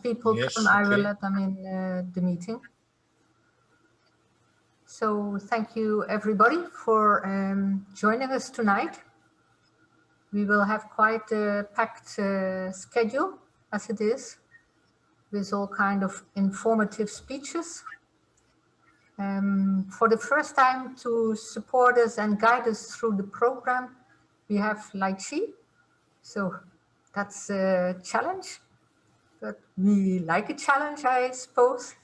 people come, I will let them in the meeting. So thank you everybody for joining us tonight. We will have quite a packed schedule as it is, with all kind of informative speeches. For the first time to support us and guide us through the program, we have Lai Chi. So that's a challenge, but we like a challenge, I suppose.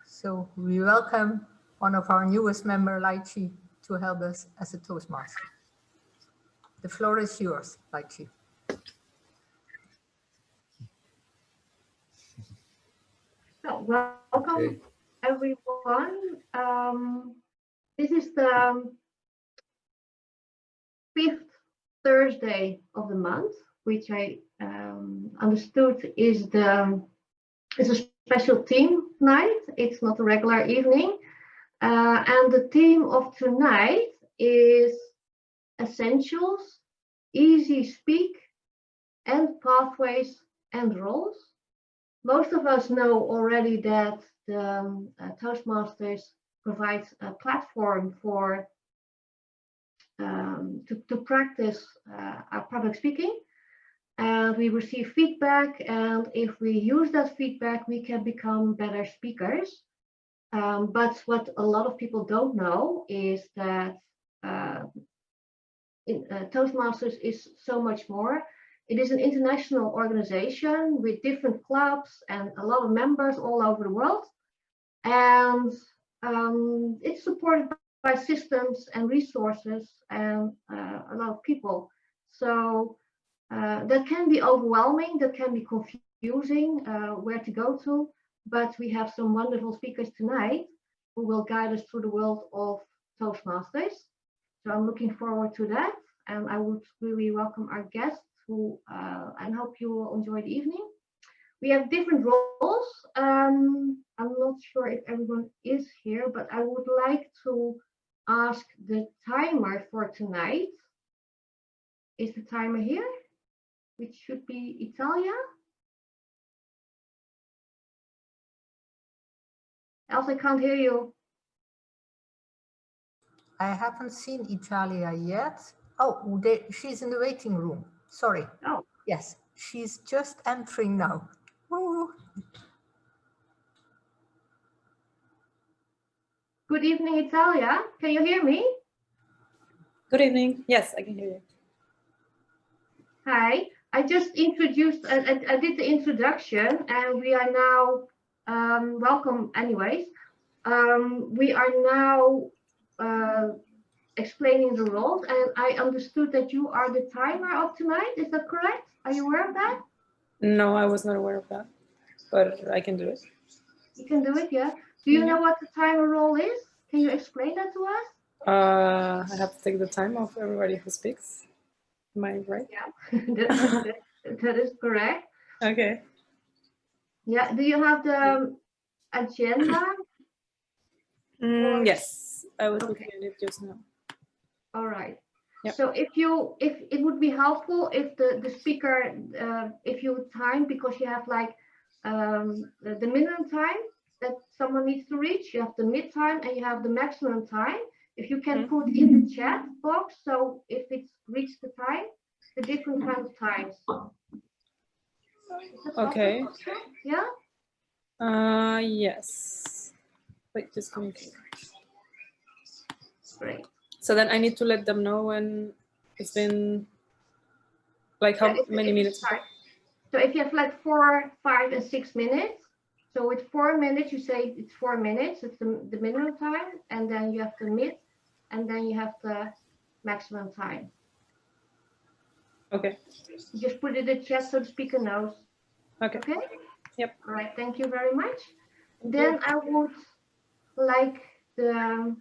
So we welcome one of our newest member, Lai Chi, to help us as a Toastmaster. The floor is yours, Lai Chi. So, welcome everyone. This is the 5th Thursday of the month, which I understood is a special theme night. It's not a regular evening. And the theme of tonight is essentials, easy speak, and pathways and roles. Most of us know already that the Toastmasters provides a platform for to practice our public speaking, and we receive feedback, and if we use that feedback, we can become better speakers. But what a lot of people don't know is that Toastmasters is so much more. It is an international organization with different clubs and a lot of members all over the world. And it's supported by systems and resources and a lot of people. So that can be overwhelming, that can be confusing where to go to. But we have some wonderful speakers tonight who will guide us through the world of Toastmasters. So I'm looking forward to that. And I would really welcome our guests who and hope you will enjoy the evening. We have different roles. I'm not sure if everyone is here, but I would like to ask the timer for tonight. Is the timer here? Which should be Italia. Else I can't hear you. I haven't seen Italia yet. Oh, she's in the waiting room. Sorry. Oh. Yes, she's just entering now. Ooh. Good evening, Italia. Can you hear me? Good evening. Yes, I can hear you. Hi. I just introduced, I did the introduction, and we are now, welcome anyways. We are now explaining the roles, and I understood that you are the timer of tonight. Is that correct? Are you aware of that? No, I was not aware of that, but I can do it. You can do it, yeah. Do you know what the timer role is? Can you explain that to us? I have to take the time of everybody who speaks. Am I right? Yeah, that is correct. Okay. Yeah, do you have the agenda? Yes, I was looking at it just now. All right. Yep. So if it would be helpful if the speaker, if you time, because you have like the minimum time that someone needs to reach, you have the mid time and you have the maximum time. If you can put in the chat box, so if it's reached the time, the different kind of times. Okay. Yeah. Yes. Wait, just give me a second. Great. So then I need to let them know when it's been, like how many minutes? So if you have like 4, 5, and 6 minutes, so with 4 minutes, you say it's 4 minutes, it's the minimum time, and then you have the mid, and then you have the maximum time. Okay. You just put it in the chat so the speaker knows. Okay. Okay? Yep. All right, thank you very much. Then I would like the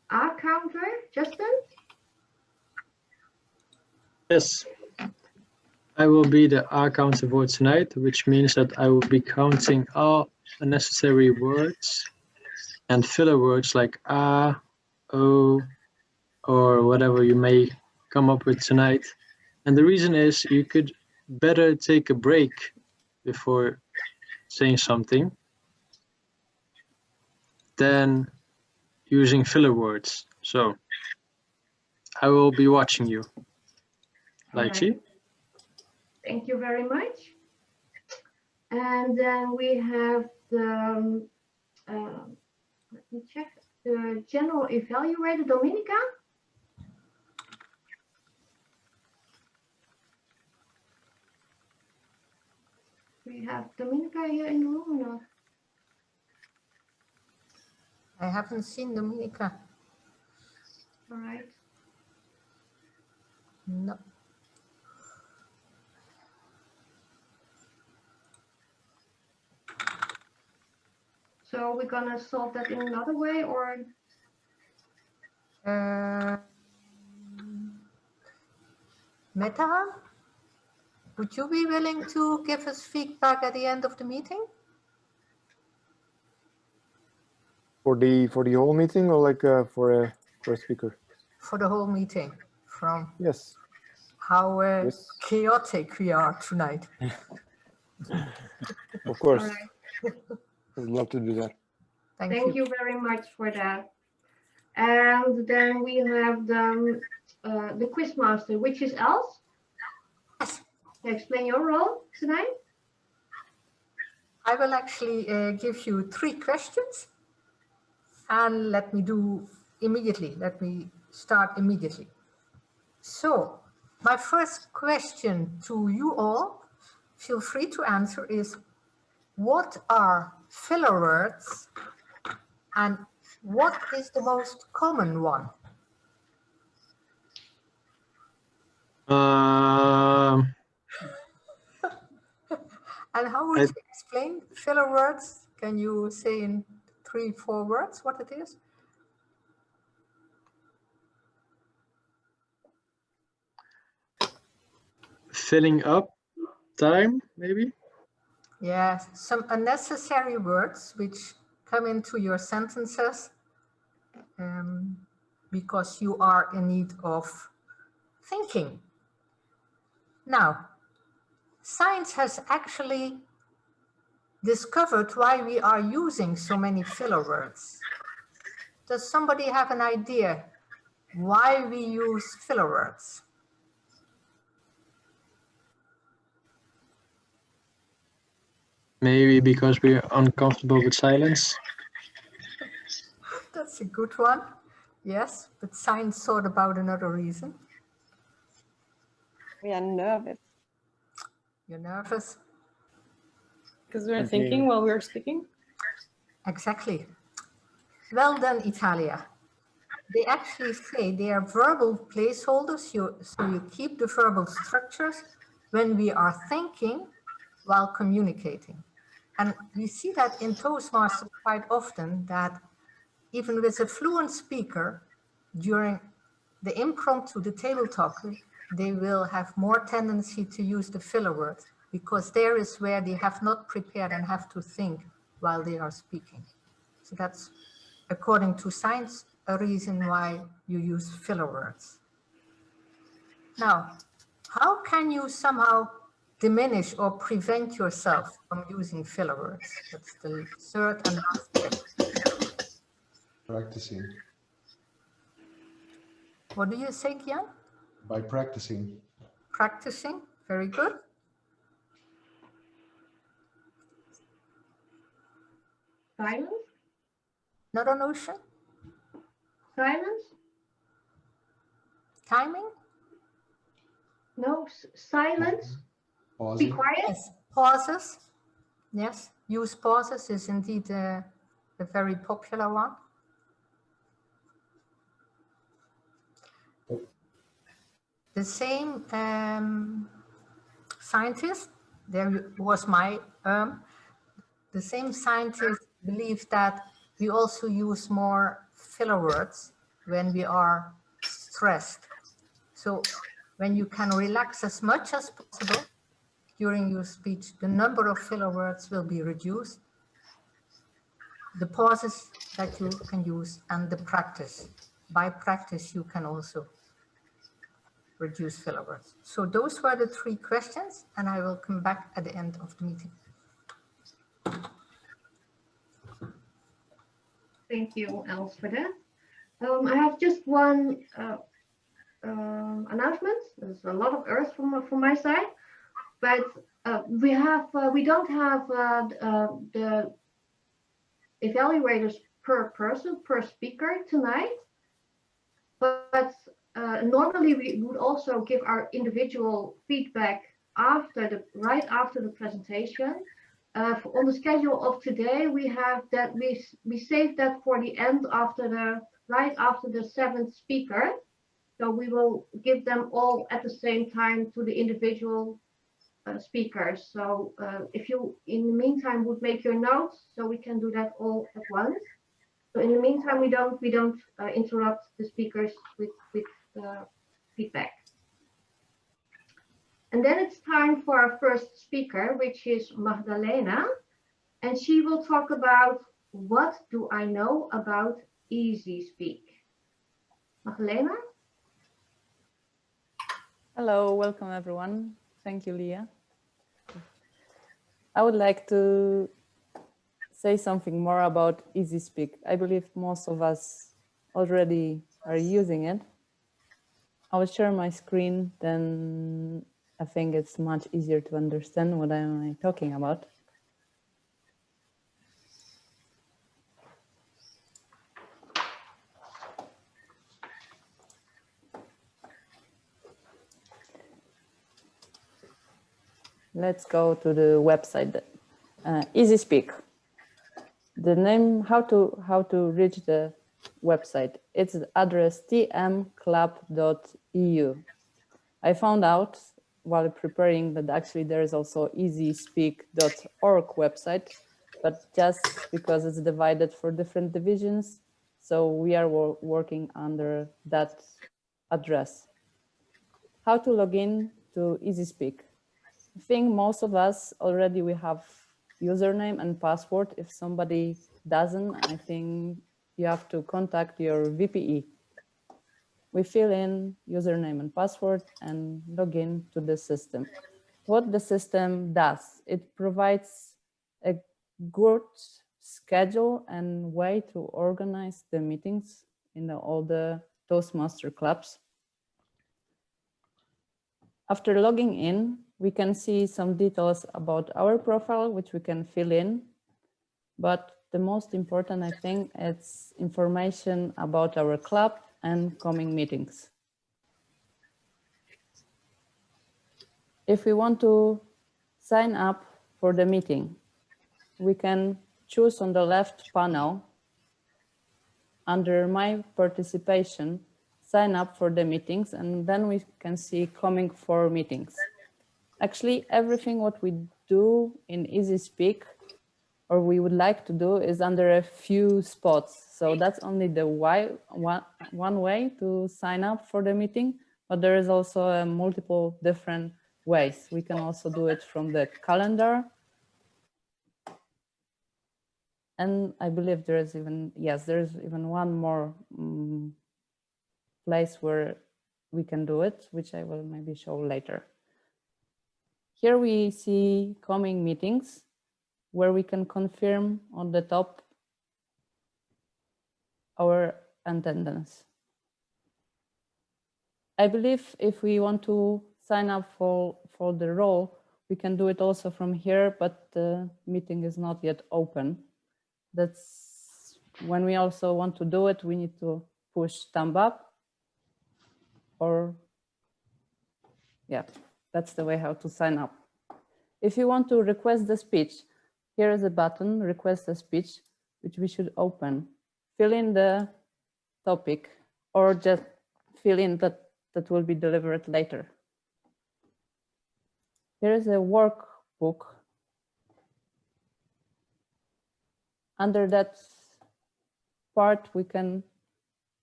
R counter, Justin? Yes, I will be the R counter for tonight, which means that I will be counting all unnecessary words and filler words like ah, oh, or whatever you may come up with tonight. And the reason is you could better take a break before saying something, then using filler words. So I will be watching you. Lychee? Right. Thank you very much. And then we have the, let me check, the general evaluator, Dominica. We have Dominica here in the room or not? I haven't seen Dominica. All right. No. So we're gonna solve that in another way, or? Meta, would you be willing to give us feedback at the end of the meeting? For the whole meeting, or like for a speaker? For the whole meeting, from Yes. how Yes. chaotic we are tonight. Of course. All right. I'd love to do that. Thank you very much for that. And then we have the quizmaster, which is Els. Yes. Can you explain your role tonight? I will actually give you 3 questions, and let me start immediately. So my first question to you all, feel free to answer, is what are filler words and what is the most common one? And how would you explain filler words? Can you say in 3, 4 words what it is? Filling up time, maybe? Yes, some unnecessary words which come into your sentences because you are in need of thinking. Now, science has actually discovered why we are using so many filler words. Does somebody have an idea why we use filler words? Maybe because we're uncomfortable with silence. That's a good one. Yes, but science thought about another reason. We are nervous. You're nervous? Because we're thinking while we're speaking. Exactly. Well done, Italia. They actually say they are verbal placeholders, so you keep the verbal structures when we are thinking while communicating. And we see that in Toastmasters quite often, that even with a fluent speaker, during the impromptu, the table talk, they will have more tendency to use the filler words, because there is where they have not prepared and have to think while they are speaking. So that's, according to science, a reason why you use filler words. Now, how can you somehow diminish or prevent yourself from using filler words? That's the third and last question. Practicing. What do you say, Gyan? By practicing. Practicing, very good. Silence? Another notion? Silence? Timing? No, silence. Pausing. Be quiet. Yes, pauses. Yes, use pauses is indeed a very popular one. The same scientist, there was the same scientist believed that we also use more filler words when we are stressed. So when you can relax as much as possible during your speech, the number of filler words will be reduced. The pauses that you can use and the practice. By practice, you can also reduce filler words. So those were the 3 questions, and I will come back at the end of the meeting. Thank you, Els, for that. I have just one announcement. There's a lot of earth from my side, but we don't have the evaluators per person, per speaker tonight, but normally we would also give our individual feedback right after the presentation. On the schedule of today, we have that we saved that for the end right after the 7th speaker. So we will give them all at the same time to the individual speakers. So if you, in the meantime, would make your notes, so we can do that all at once. So in the meantime, we don't interrupt the speakers with feedback. And then it's time for our first speaker, which is Magdalena, and she will talk about what do I know about Easy Speak. Magdalena? Hello, welcome everyone. Thank you, Leah. I would like to say something more about Easy Speak. I believe most of us already are using it. I will share my screen, then I think it's much easier to understand what I'm talking about. Let's go to the website. Easy Speak. The name, how to reach the website. It's the address tmclub.eu. I found out while preparing that actually there is also easyspeak.org website, but just because it's divided for different divisions, so we are working under that address. How to log in to Easy Speak. I think most of us already we have username and password. If somebody doesn't, I think you have to contact your VPE. We fill in username and password and log in to the system. What the system does, it provides a good schedule and way to organize the meetings in all the Toastmaster clubs. After logging in, we can see some details about our profile, which we can fill in. But the most important, I think, it's information about our club and coming meetings. If we want to sign up for the meeting, we can choose on the left panel under My Participation, sign up for the meetings, and then we can see coming for meetings. Actually, everything what we do in Easy Speak or we would like to do is under a few spots. So that's only the one way to sign up for the meeting, but there is also multiple different ways. We can also do it from the calendar. And I believe there is even, yes, there's even one more place where we can do it, which I will maybe show later. Here we see coming meetings where we can confirm on the top our attendance. I believe if we want to sign up for the role, we can do it also from here, but the meeting is not yet open. That's when we also want to do it, we need to push thumb up or yeah, that's the way how to sign up. If you want to request the speech, here is a button, request a speech, which we should open. Fill in the topic or just fill in that will be delivered later. Here is a workbook. Under that part, we can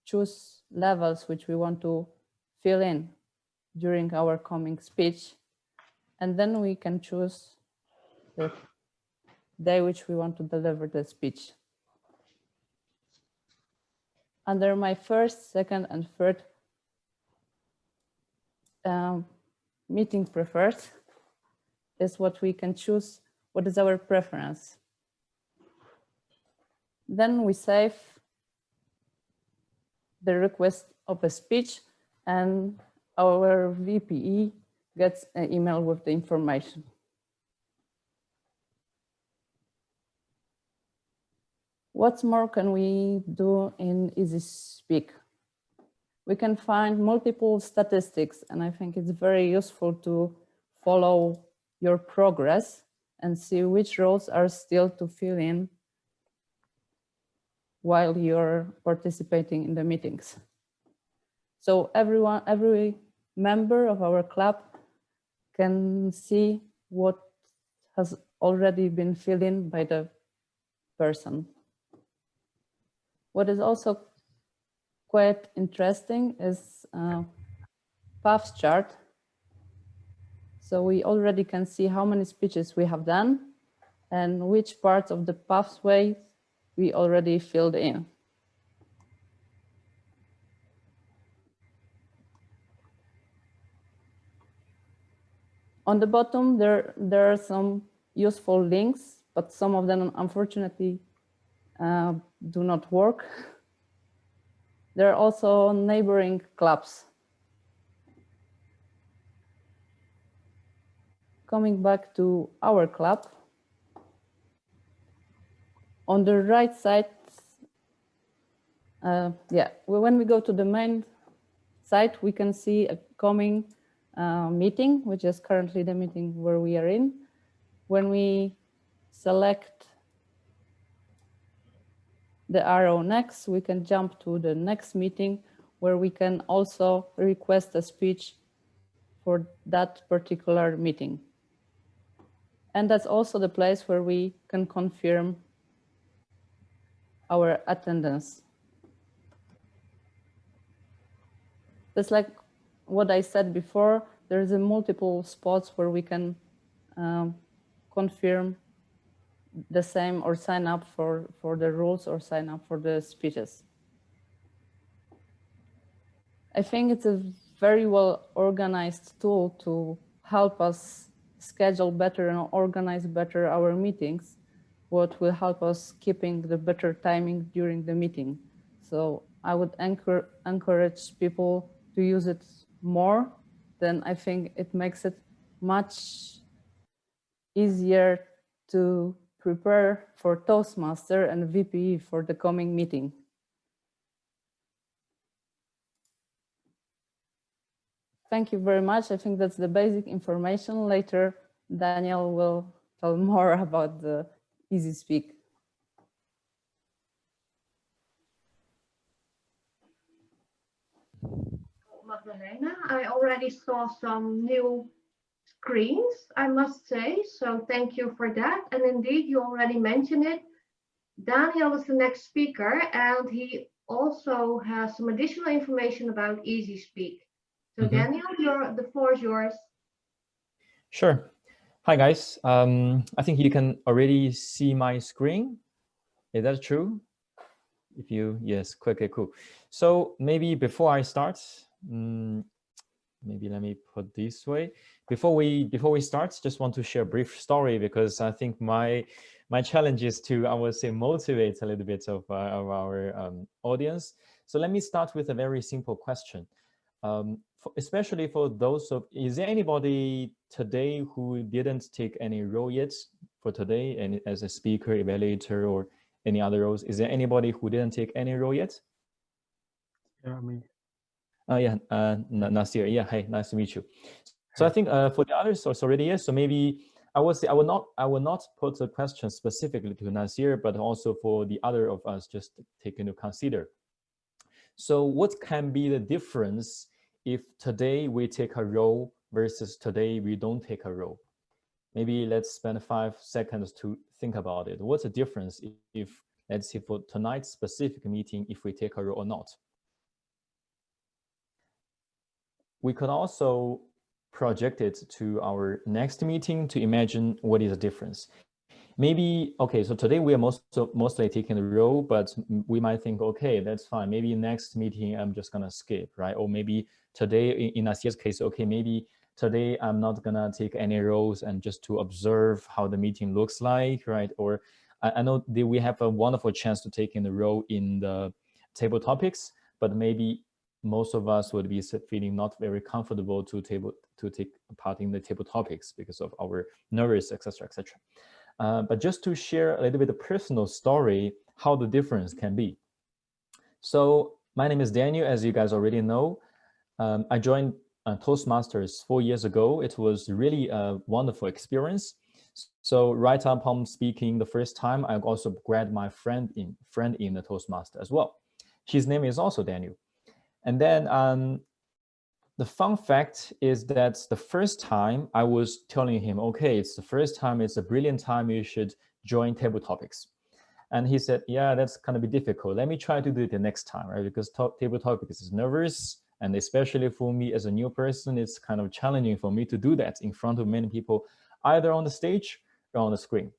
choose levels which we want to fill in during our coming speech. And then we can choose the day which we want to deliver the speech. Under my first, second, and third meeting preferred is what we can choose. What is our preference? Then we save the request of a speech, and our VPE gets an email with the information. What more can we do in EasySpeak? We can find multiple statistics, and I think it's very useful to follow your progress and see which roles are still to fill in while you're participating in the meetings. So every member of our club can see what has already been filled in by the person. What is also quite interesting is paths chart. So we already can see how many speeches we have done and which parts of the pathway we already filled in. On the bottom, there are some useful links, but some of them unfortunately do not work. There are also neighboring clubs. Coming back to our club, on the right side, when we go to the main site, we can see a coming meeting, which is currently the meeting where we are in. When we select the arrow next, we can jump to the next meeting where we can also request a speech for that particular meeting. And that's also the place where we can confirm our attendance. Just like what I said before, there's a multiple spots where we can confirm the same or sign up for the rules or sign up for the speeches. I think it's a very well organized tool to help us schedule better and organize better our meetings, what will help us keeping the better timing during the meeting. So I would encourage people to use it more. Then I think it makes it much easier to prepare for Toastmaster and VPE for the coming meeting. Thank you very much. I think that's the basic information. Later, Daniel will tell more about the EasySpeak. Magdalena, I already saw some new screens, I must say, so thank you for that. And indeed, you already mentioned it. Daniel is the next speaker, and he also has some additional information about EasySpeak. So Daniel, the floor is yours. Sure. Hi, guys. I think you can already see my screen. Is that true? If you, yes, okay, cool. So maybe before I start, maybe let me put this way. Before we start, just want to share a brief story, because I think my challenge is to, I would say, motivate a little bit of our audience. So let me start with a very simple question. Especially for those of, is there anybody today who didn't take any role yet for today, and as a speaker, evaluator, or any other roles? Is there anybody who didn't take any role yet? Yeah, me. Nasir. Yeah, hey, nice to meet you. So I think for the others, it's already yes. So maybe I would say I will not put a question specifically to Nasir, but also for the other of us, just take into consider. So what can be the difference if today we take a role versus today we don't take a role? Maybe let's spend 5 seconds to think about it. What's the difference if let's say for tonight's specific meeting, if we take a role or not? We could also project it to our next meeting to imagine what is the difference. Maybe, okay, so today we are mostly taking the role, but we might think, okay, that's fine. Maybe next meeting, I'm just gonna skip, right? Or maybe today in Nasir's case, okay, maybe today I'm not gonna take any roles and just to observe how the meeting looks like, right? Or I know that we have a wonderful chance to take in the role in the table topics, but maybe most of us would be feeling not very comfortable to take part in the table topics because of our nervous, etc., etc. But just to share a little bit of personal story, how the difference can be. So my name is Daniel, as you guys already know. I joined Toastmasters 4 years ago. It was really a wonderful experience. So right upon speaking the first time, I also grabbed my friend in the Toastmaster as well. His name is also Daniel. And then the fun fact is that the first time I was telling him, okay, it's the first time, it's a brilliant time, you should join table topics. And he said, yeah, that's gonna be difficult. Let me try to do it the next time, right? Because table topics is nervous. And especially for me as a new person, it's kind of challenging for me to do that in front of many people, either on the stage or on the screen.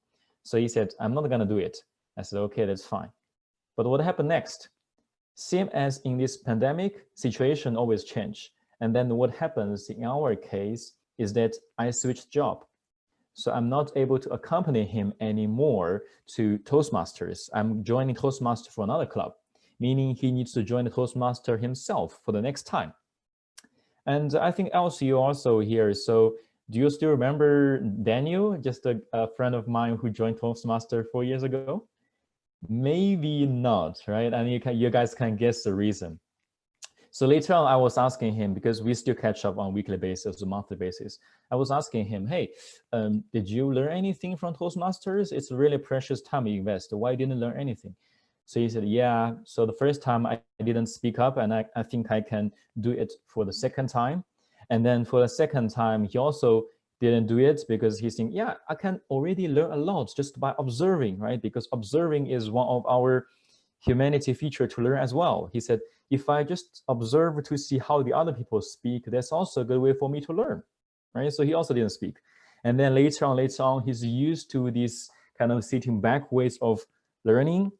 So he said, I'm not gonna do it. I said, okay, that's fine. But what happened next? Same as in this pandemic, situation always change. And then what happens in our case is that I switched job. So I'm not able to accompany him anymore to Toastmasters. I'm joining Toastmasters for another club, meaning he needs to join the Toastmaster himself for the next time. And I think Elsie, you're also here. So do you still remember Daniel, just a friend of mine who joined Toastmaster 4 years ago? Maybe not, right? And you guys can guess the reason. So later on, I was asking him, because we still catch up on a weekly basis, a monthly basis. I was asking him, hey, did you learn anything from Toastmasters? It's really precious time you invest. Why didn't you learn anything? So he said, yeah, so the first time I didn't speak up, and I think I can do it for the second time. And then for the second time, he also didn't do it because he's thinking, yeah, I can already learn a lot just by observing, right? Because observing is one of our humanity feature to learn as well. He said, if I just observe to see how the other people speak, that's also a good way for me to learn, right? So he also didn't speak. And then later on, he's used to this kind of sitting back ways of learning.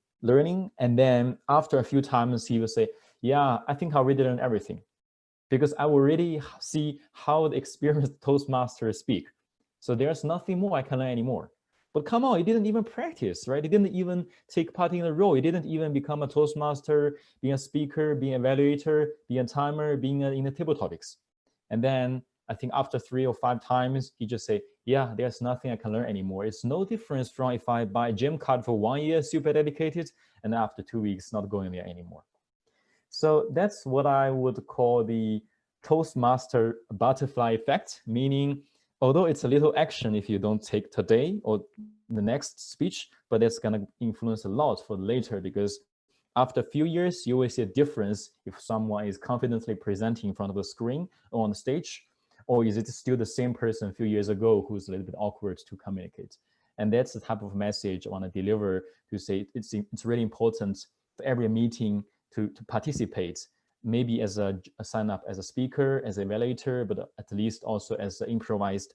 And then after a few times, he will say, yeah, I think I already learned everything because I already see how the experienced Toastmasters speak. So there's nothing more I can learn anymore. But come on, he didn't even practice, right? He didn't even take part in the role. He didn't even become a Toastmaster, being a speaker, being an evaluator, being a timer, being in the table topics. And then I think after 3 or 5 times, he just say, yeah, there's nothing I can learn anymore. It's no difference from if I buy a gym card for 1 year, super dedicated, and after 2 weeks, not going there anymore. So that's what I would call the Toastmaster butterfly effect, meaning although it's a little action if you don't take today or the next speech, but it's going to influence a lot for later, because after a few years, you will see a difference if someone is confidently presenting in front of a screen or on the stage, or is it still the same person a few years ago who's a little bit awkward to communicate. And that's the type of message I want to deliver, to say it's really important for every meeting to participate, maybe as a sign up as a speaker, as an evaluator, but at least also as an improvised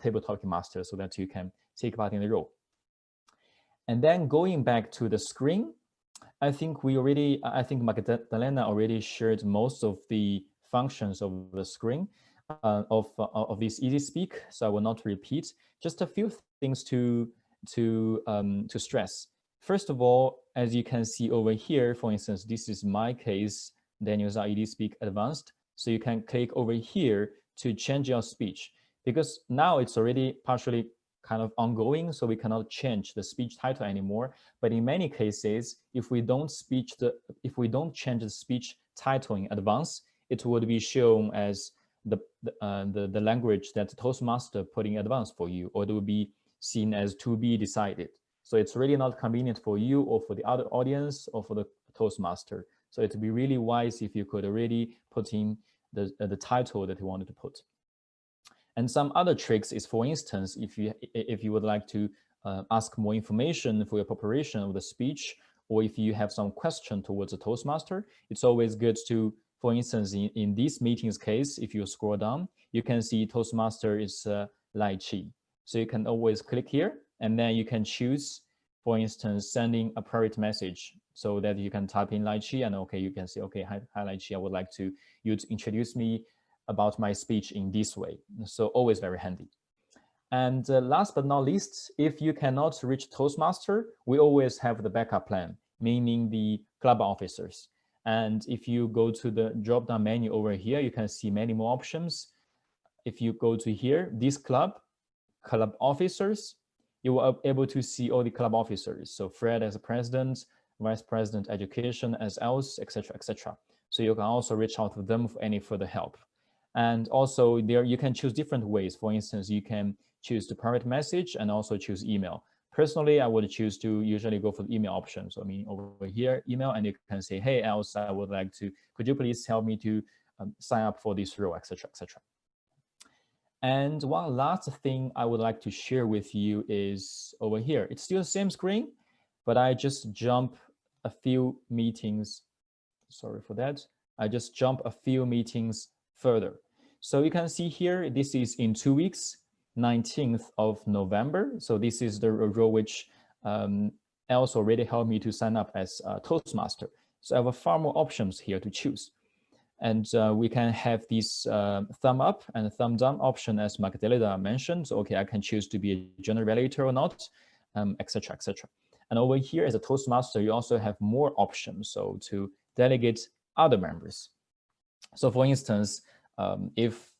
table talking master, so that you can take part in the role. And then going back to the screen, I think Magdalena already shared most of the functions of the screen of this Easy Speak, so I will not repeat. Just a few things to stress. First of all, as you can see over here, for instance, this is my case, Daniel's Easy Speak Advanced. So you can click over here to change your speech, because now it's already partially kind of ongoing, so we cannot change the speech title anymore. But in many cases, if we don't change the speech title in advance, it would be shown as the language that the Toastmaster put in advance for you, or it will be seen as to be decided. So it's really not convenient for you or for the other audience or for the Toastmaster. So it would be really wise if you could already put in the title that you wanted to put. And some other tricks is, for instance, if you would like to ask more information for your preparation of the speech, or if you have some question towards the Toastmaster, it's always good to, for instance, in this meeting's case, if you scroll down, you can see Toastmaster is Lai Chi. So you can always click here, and then you can choose, for instance, sending a private message so that you can type in Lychee and okay, you can say, okay, hi Lychee, I would like you to introduce me about my speech in this way. So always very handy. And last but not least, if you cannot reach Toastmaster, we always have the backup plan, meaning the club officers. And if you go to the drop-down menu over here, you can see many more options. If you go to here, this club officers, you will be able to see all the club officers. So Fred as a president, vice president education as else, etc., etc. So you can also reach out to them for any further help. And also there you can choose different ways. For instance, you can choose the private message and also choose email. Personally, I would choose to usually go for the email option. So I mean over here, email, and you can say, hey, else I would like to, could you please help me to sign up for this role, etc., etc. And one last thing I would like to share with you is over here. It's still the same screen, but I just jump a few meetings. Sorry for that. I just jump a few meetings further. So you can see here, this is in 2 weeks, 19th of November. So this is the role which else already helped me to sign up as a Toastmaster. So I have far more options here to choose. And we can have this thumb up and thumb down option as Magdalena mentioned. So, okay, I can choose to be a general relator or not, etc., etc. And over here as a Toastmaster, you also have more options. So to delegate other members. So for instance, if,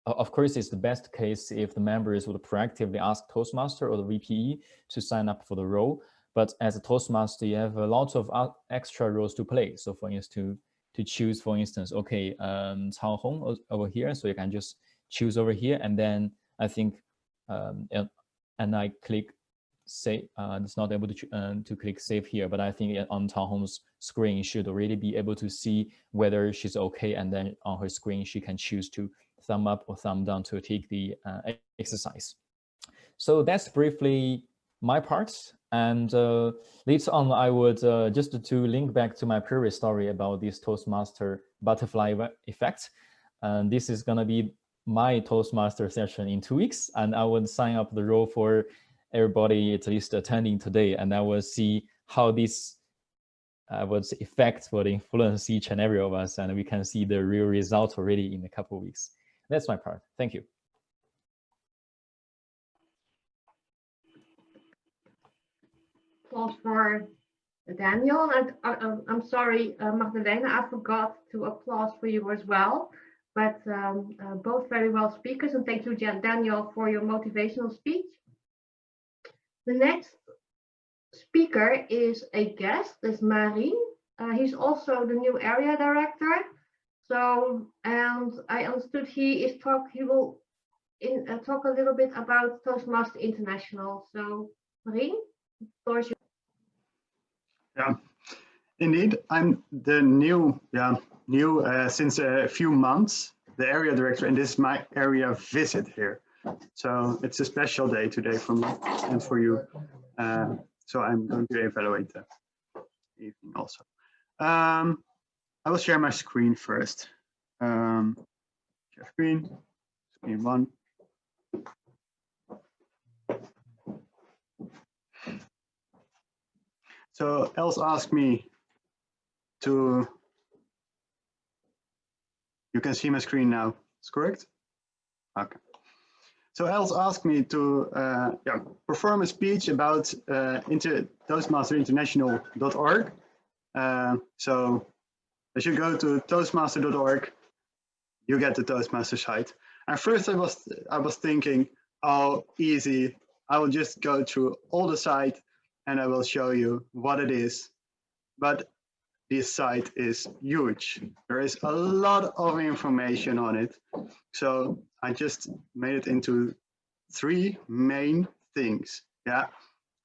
of course, it's the best case if the members would proactively ask Toastmaster or the VPE to sign up for the role. But as a Toastmaster, you have a lot of extra roles to play. So for instance, to choose, for instance, okay, Cao Hong over here. So you can just choose over here. And then I think, and I click save. It's not able to click save here, but I think on Cao Hong's screen, you should already be able to see whether she's okay. And then on her screen, she can choose to thumb up or thumb down to take the exercise. So that's briefly my part. And later on, I would just to link back to my previous story about this Toastmaster butterfly effect. And this is going to be my Toastmaster session in 2 weeks. And I would sign up the role for everybody at least attending today. And I will see how this would affect would influence each and every of us. And we can see the real result already in a couple of weeks. That's my part. Thank you. Applause for Daniel. And I'm sorry, Magdalena, I forgot to applause for you as well. But both very well speakers. And thank you, Daniel, for your motivational speech. The next speaker is a guest, is Marin. He's also the new area director. So, and I understood he will talk a little bit about Toastmaster International. So, Marin, the floor is yours. Yeah, indeed, I'm the new since a few months, the area director, and this is my area visit here. So it's a special day today for me and for you. So I'm going to evaluate the evening also. I will share my screen first. Share screen 1. So Els asked me to, you can see my screen now, it's correct? Okay. So Els asked me to perform a speech about toastmasterinternational.org. So as you go to toastmaster.org, you get the Toastmaster site. And first I was thinking, oh, easy, I will just go through all the site and I will show you what it is. But this site is huge. There is a lot of information on it. So I just made it into 3 main things. Yeah,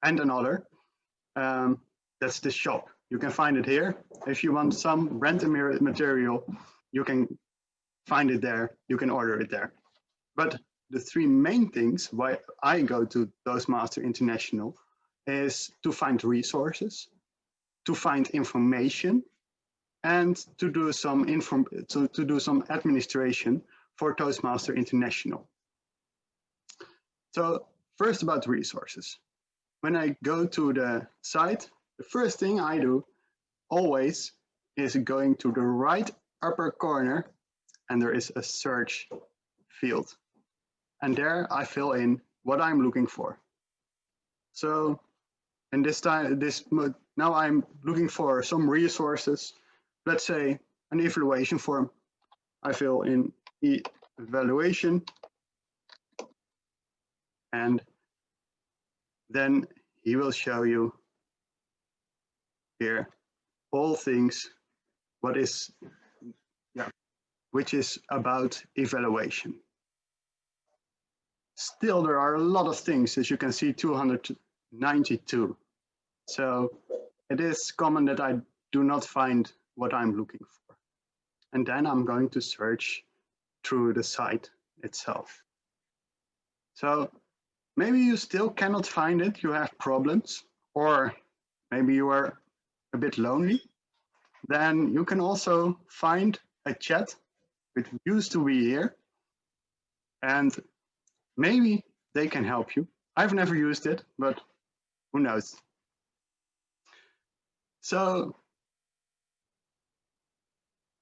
and another. That's the shop. You can find it here. If you want some random material, you can find it there. You can order it there. But the 3 main things why I go to Toastmaster International is to find resources, to find information, and to do some administration for Toastmaster International. So first about resources. When I go to the site, the first thing I do always is going to the right upper corner, and there is a search field. And there I fill in what I'm looking for. So in now I'm looking for some resources. Let's say an evaluation form. I fill in evaluation, and then he will show you here all things which is about evaluation. Still, there are a lot of things, as you can see, 292. So it is common that I do not find what I'm looking for. And then I'm going to search through the site itself. So maybe you still cannot find it, you have problems, or maybe you are a bit lonely. Then you can also find a chat, which used to be here, and maybe they can help you. I've never used it, but who knows? So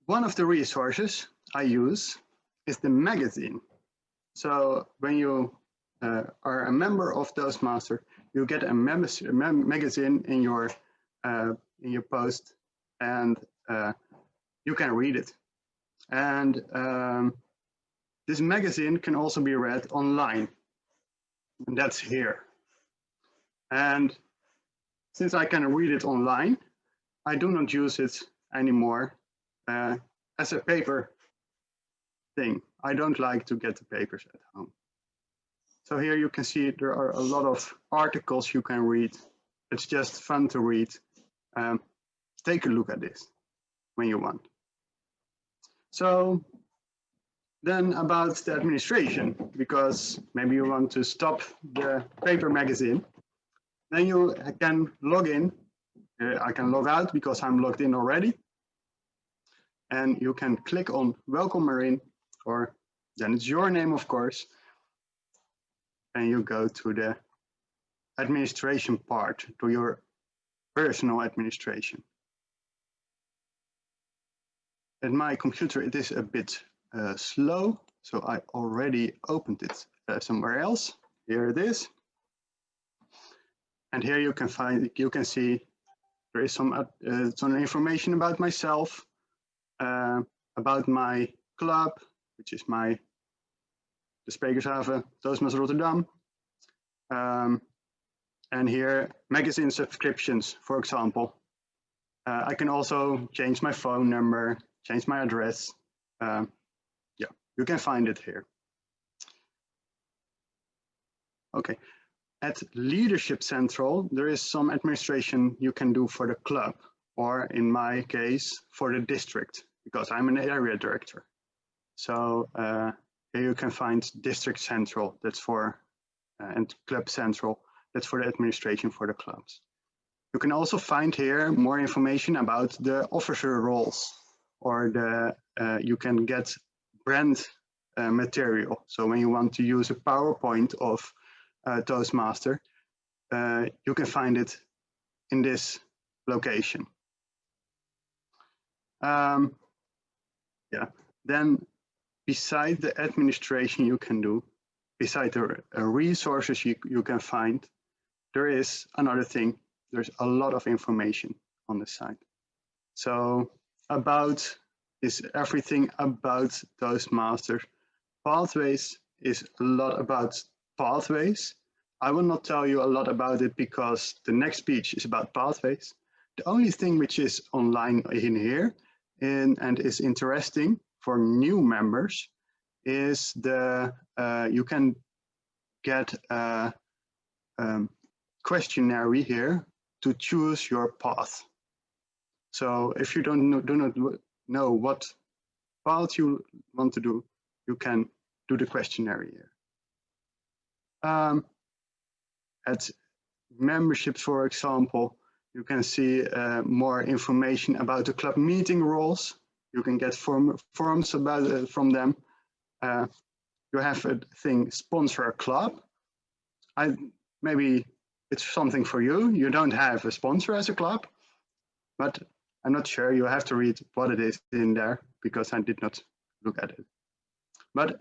one of the resources I use is the magazine. So when you are a member of Toastmaster, you get a magazine in your post, and you can read it. And this magazine can also be read online, and that's here. And since I can read it online, I do not use it anymore as a paper thing. I don't like to get the papers at home. So here you can see there are a lot of articles you can read. It's just fun to read. Take a look at this when you want. So then about the administration, because maybe you want to stop the paper magazine, then you can log in. I can log out because I'm logged in already. And you can click on Welcome Marin, or then it's your name, of course. And you go to the administration part, to your personal administration. At my computer, it is a bit slow, so I already opened it somewhere else. Here it is. And here you can see there is some information about myself, about my club, which is the Sprekershaven Toastmasters Rotterdam. And here, magazine subscriptions, for example. I can also change my phone number, change my address. Yeah, you can find it here. Okay. At Leadership Central, there is some administration you can do for the club, or in my case, for the district, because I'm an area director. So here you can find District Central, that's for, and Club Central, that's for the administration for the clubs. You can also find here more information about the officer roles, or you can get brand material. So when you want to use a PowerPoint of Toastmaster, you can find it in this location. Yeah. Then beside the administration you can do, beside the resources you can find, there is another thing. There's a lot of information on the site. So about is everything about Toastmasters. Pathways is a lot about pathways. I will not tell you a lot about it because the next speech is about pathways. The only thing which is online in here and is interesting for new members is you can get a questionnaire here to choose your path. So if you do not know what path you want to do, you can do the questionnaire here. At memberships, for example, you can see more information about the club meeting rules. You can get forms about from them. You have a thing, sponsor a club. Maybe it's something for you. You don't have a sponsor as a club, but I'm not sure. You have to read what it is in there because I did not look at it. But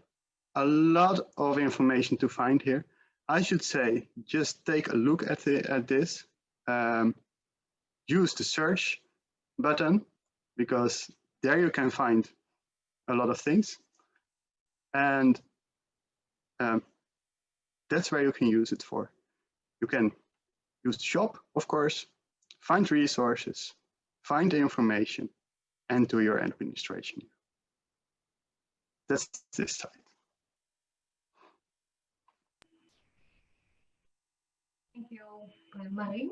a lot of information to find here. I should say, just take a look at this. Use the search button because there you can find a lot of things. And that's where you can use it for. You can use the shop, of course, find resources, find information, and do your administration. That's this side. Thank you, Marin.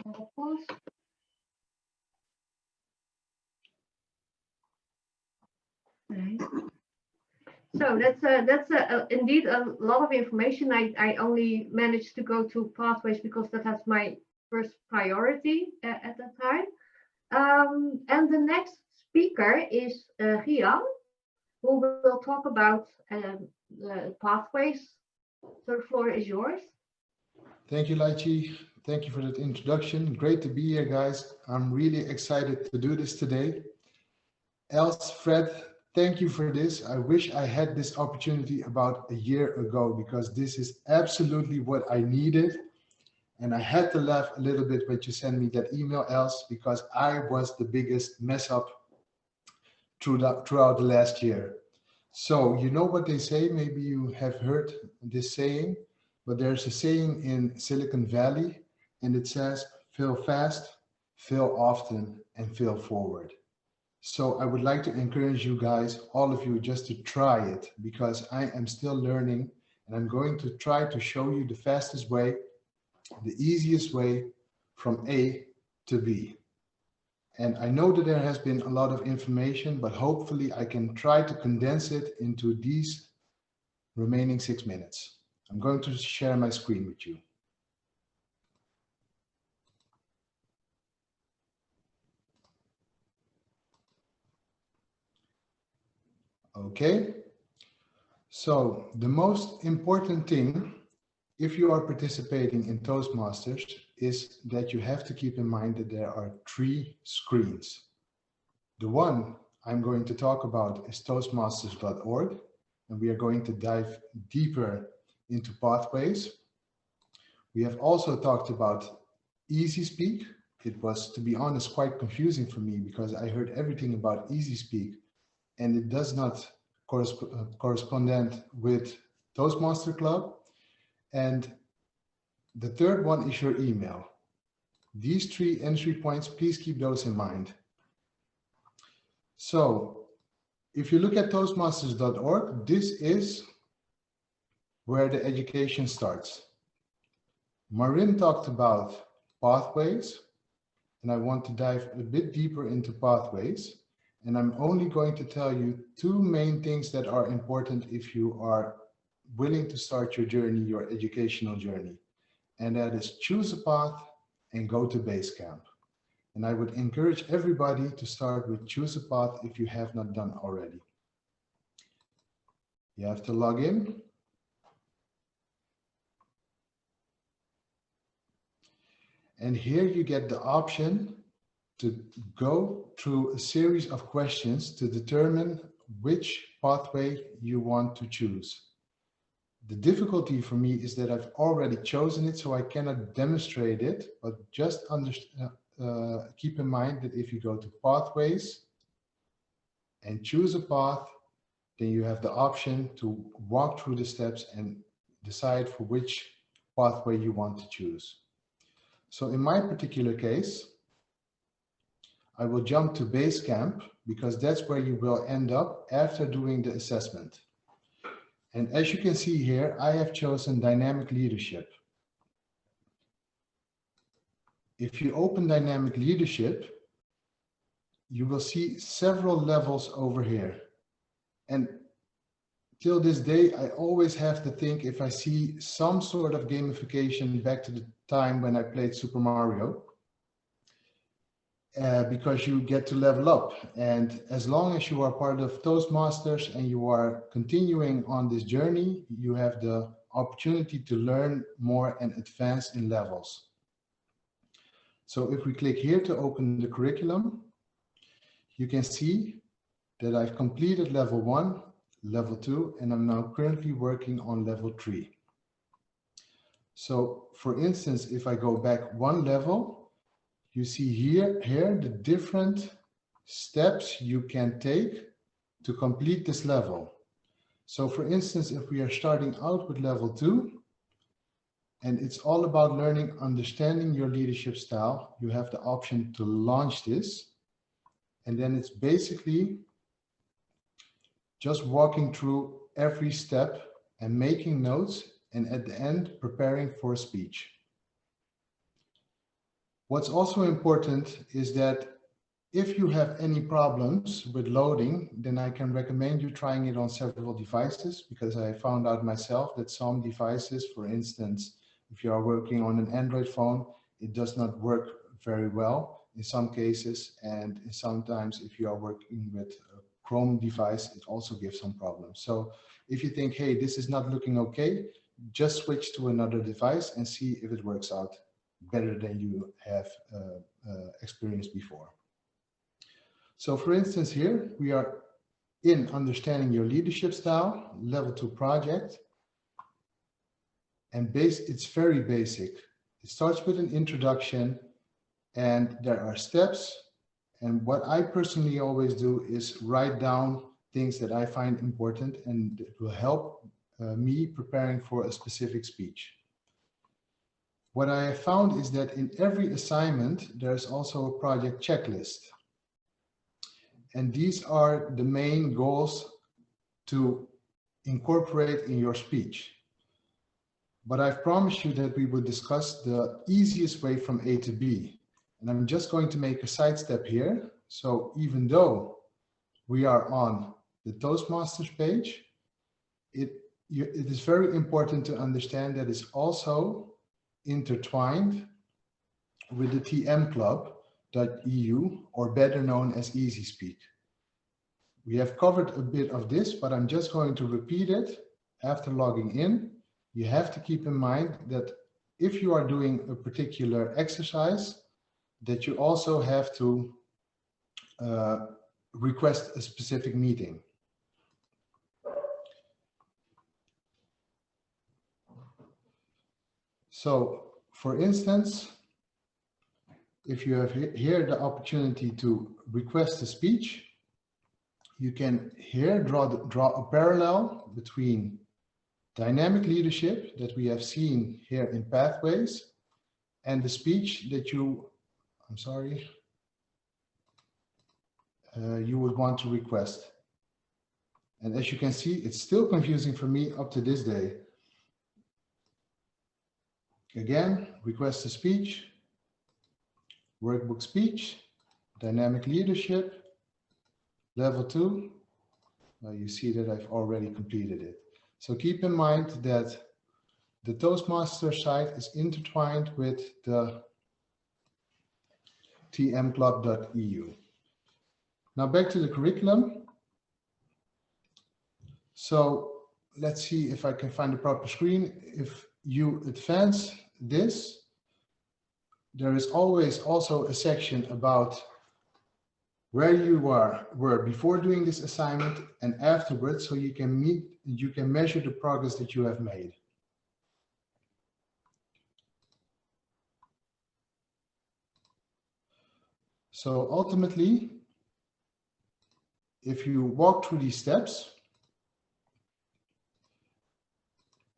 Of course. Right. So that's indeed a lot of information. I only managed to go to pathways because that has my first priority at that time. And the next speaker is Gyan, who will talk about the pathways. So the floor is yours. Thank you, Lychee. Thank you for that introduction. Great to be here, guys. I'm really excited to do this today. Els, Fred, thank you for this. I wish I had this opportunity about a year ago because this is absolutely what I needed. And I had to laugh a little bit when you sent me that email, Els, because I was the biggest mess up throughout the last year. So you know what they say, maybe you have heard this saying, but there's a saying in Silicon Valley, and it says, fail fast, fail often, and fail forward. So I would like to encourage you guys, all of you, just to try it, because I am still learning, and I'm going to try to show you the fastest way, the easiest way from A to B. And I know that there has been a lot of information, but hopefully I can try to condense it into these remaining 6 minutes. I'm going to share my screen with you. Okay. So the most important thing, if you are participating in Toastmasters, is that you have to keep in mind that there are 3 screens. The one I'm going to talk about is toastmasters.org, and we are going to dive deeper into pathways. We have also talked about Easy Speak. It was, to be honest, quite confusing for me because I heard everything about Easy Speak, and it does not correspond with Toastmaster Club. And the third one is your email. These 3 entry points, please keep those in mind. So if you look at toastmasters.org, this is where the education starts. Marin talked about pathways, and I want to dive a bit deeper into pathways. And I'm only going to tell you 2 main things that are important if you are willing to start your journey, your educational journey. And that is choose a path and go to Basecamp. And I would encourage everybody to start with choose a path if you have not done already. You have to log in. And here you get the option to go through a series of questions to determine which pathway you want to choose. The difficulty for me is that I've already chosen it, so I cannot demonstrate it, but just keep in mind that if you go to pathways and choose a path, then you have the option to walk through the steps and decide for which pathway you want to choose. So in my particular case, I will jump to Basecamp because that's where you will end up after doing the assessment. And as you can see here, I have chosen dynamic leadership. If you open dynamic leadership, you will see several levels over here. And till this day, I always have to think if I see some sort of gamification back to the time when I played Super Mario, because you get to level up. And as long as you are part of Toastmasters and you are continuing on this journey, you have the opportunity to learn more and advance in levels. So if we click here to open the curriculum, you can see that I've completed level 1, level 2, and I'm now currently working on level 3. So for instance, if I go back one level, you see here the different steps you can take to complete this level. So for instance, if we are starting out with level 2, and it's all about learning, understanding your leadership style, you have the option to launch this. And then it's basically just walking through every step and making notes, and at the end, preparing for a speech. What's also important is that if you have any problems with loading, then I can recommend you trying it on several devices, because I found out myself that some devices, for instance, if you are working on an Android phone, it does not work very well in some cases, and sometimes if you are working with a Chrome device, it also gives some problems. So if you think, hey, this is not looking okay, just switch to another device and see if it works out better than you have experienced before. So for instance, here we are in understanding your leadership style, level 2 project. And it's very basic. It starts with an introduction, and there are steps. And what I personally always do is write down things that I find important, and it will help me preparing for a specific speech. What I have found is that in every assignment, there's also a project checklist. And these are the main goals to incorporate in your speech. But I've promised you that we would discuss the easiest way from A to B. And I'm just going to make a sidestep here. So even though we are on the Toastmasters page, it is very important to understand that it's also intertwined with the TM Club.eu, or better known as Easy Speak. We have covered a bit of this, but I'm just going to repeat it after logging in. You have to keep in mind that if you are doing a particular exercise, that you also have to request a specific meeting. So, for instance, if you have here the opportunity to request a speech, you can here draw a parallel between dynamic leadership that we have seen here in Pathways and the speech that you would want to request. And as you can see, it's still confusing for me up to this day. Again, request a speech, workbook speech, dynamic leadership, level 2. You see that I've already completed it. So keep in mind that the Toastmasters site is intertwined with the tmclub.eu. Now back to the curriculum. So let's see if I can find the proper screen. If you advance this, there is always also a section about where you were before doing this assignment and afterwards, so you can measure the progress that you have made. So ultimately, if you walk through these steps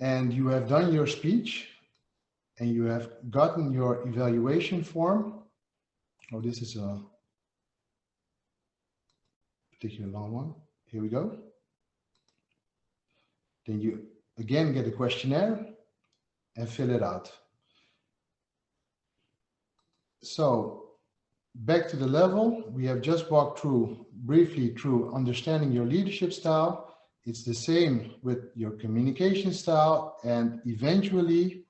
and you have done your speech and you have gotten your evaluation form, oh, this is a particular long one. Here we go. Then you again get a questionnaire and fill it out. So back to the level, we have just walked briefly through understanding your leadership style. It's the same with your communication style, and eventually,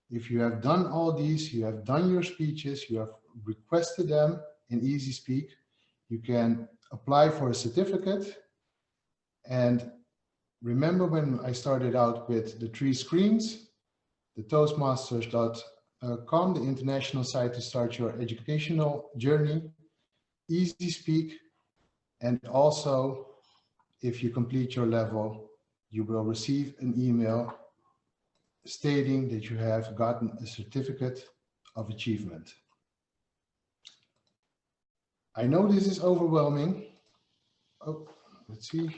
if you have done all these, you have done your speeches, you have requested them in Easy Speak, you can apply for a certificate. And remember when I started out with the 3 screens, the Toastmasters the international site to start your educational journey, easy speak, and also if you complete your level, you will receive an email stating that you have gotten a certificate of achievement. I know this is overwhelming. Oh, let's see.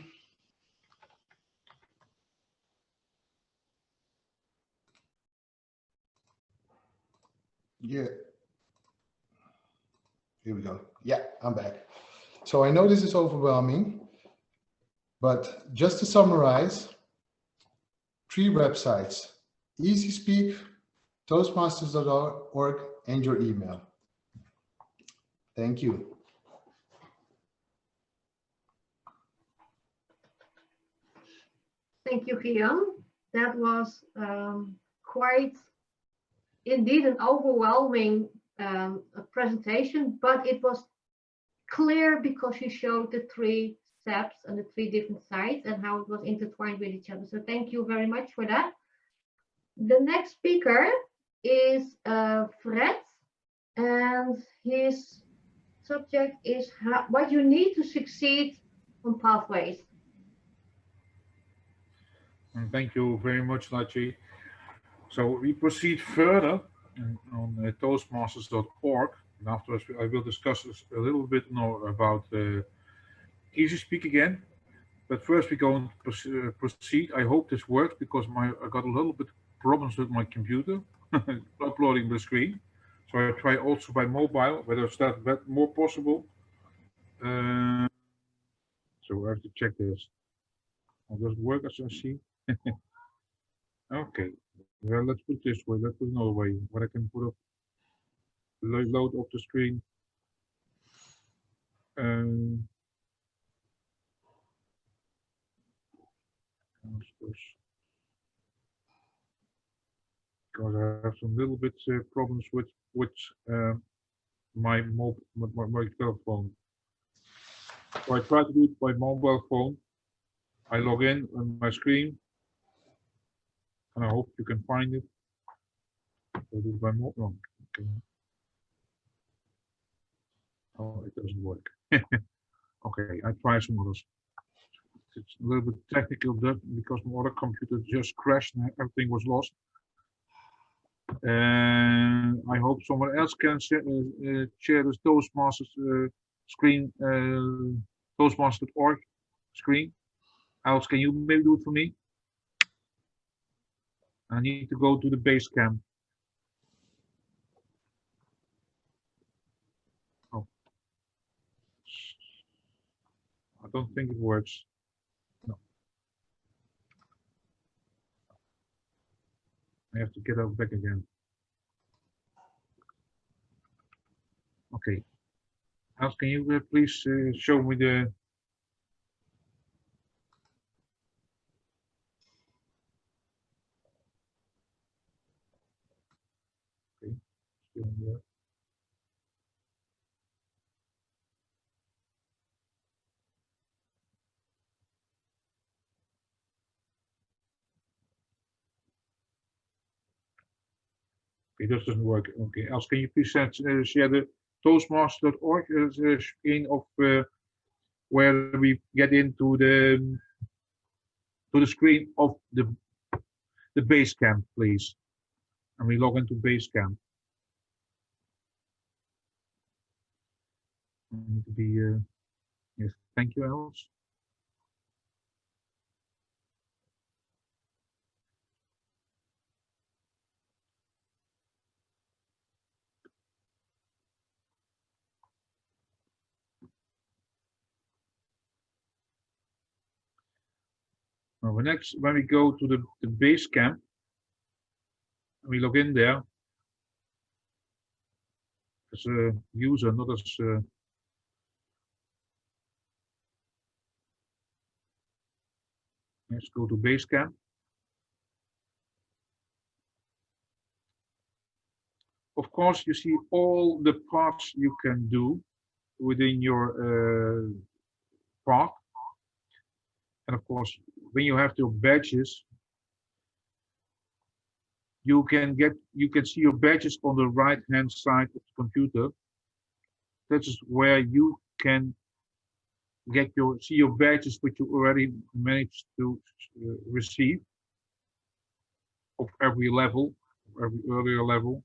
Yeah. Here we go. Yeah, I'm back. So I know this is overwhelming, but just to summarize, 3 websites: Easy Speak, Toastmasters.org, and your email. Thank you. Thank you, Gyan. That was quite indeed an overwhelming presentation, but it was clear because you showed the 3 steps and the 3 different sites and how it was intertwined with each other. So thank you very much for that. The next speaker is Fred, and his subject is what you need to succeed on Pathways. And thank you very much, Lachi. So we proceed further on Toastmasters.org, and afterwards I will discuss a little bit more about Easy Speak again. But first we're going to proceed. I hope this works because I got a little bit problems with my computer uploading the screen. So I try also by mobile, whether it's that more possible. So I have to check this. Does it work as I see? Okay. Well, let's put it this way. Let's put another way. What I can put up, load up the screen. Because I have some little bit problems with my telephone. So I try to do it by mobile phone. I log in on my screen, and I hope you can find it. So do it by mobile. Okay. Oh, it doesn't work. Okay, I try some others. It's a little bit technical because my other computer just crashed and everything was lost. And I hope someone else can share this Toastmasters screen, Toastmasters.org screen. Else, can you maybe do it for me? I need to go to the base camp. Oh, I don't think it works. No, I have to get out back again. Okay. Else, can you please show me the? Okay, still there. Okay, this doesn't work. Okay, else can you please share the Toastmasters.org screen of where we get into the screen of the base camp, please, and we log into base camp. I need to be yes. Thank you, Alice. Now, when we go to the base camp, we log in there as a user, not as let's go to base camp. Of course, you see all the parts you can do within your path, and of course, when you have your badges, you can see your badges on the right hand side of the computer. That is where you can see your badges which you already managed to receive of every level, every earlier level.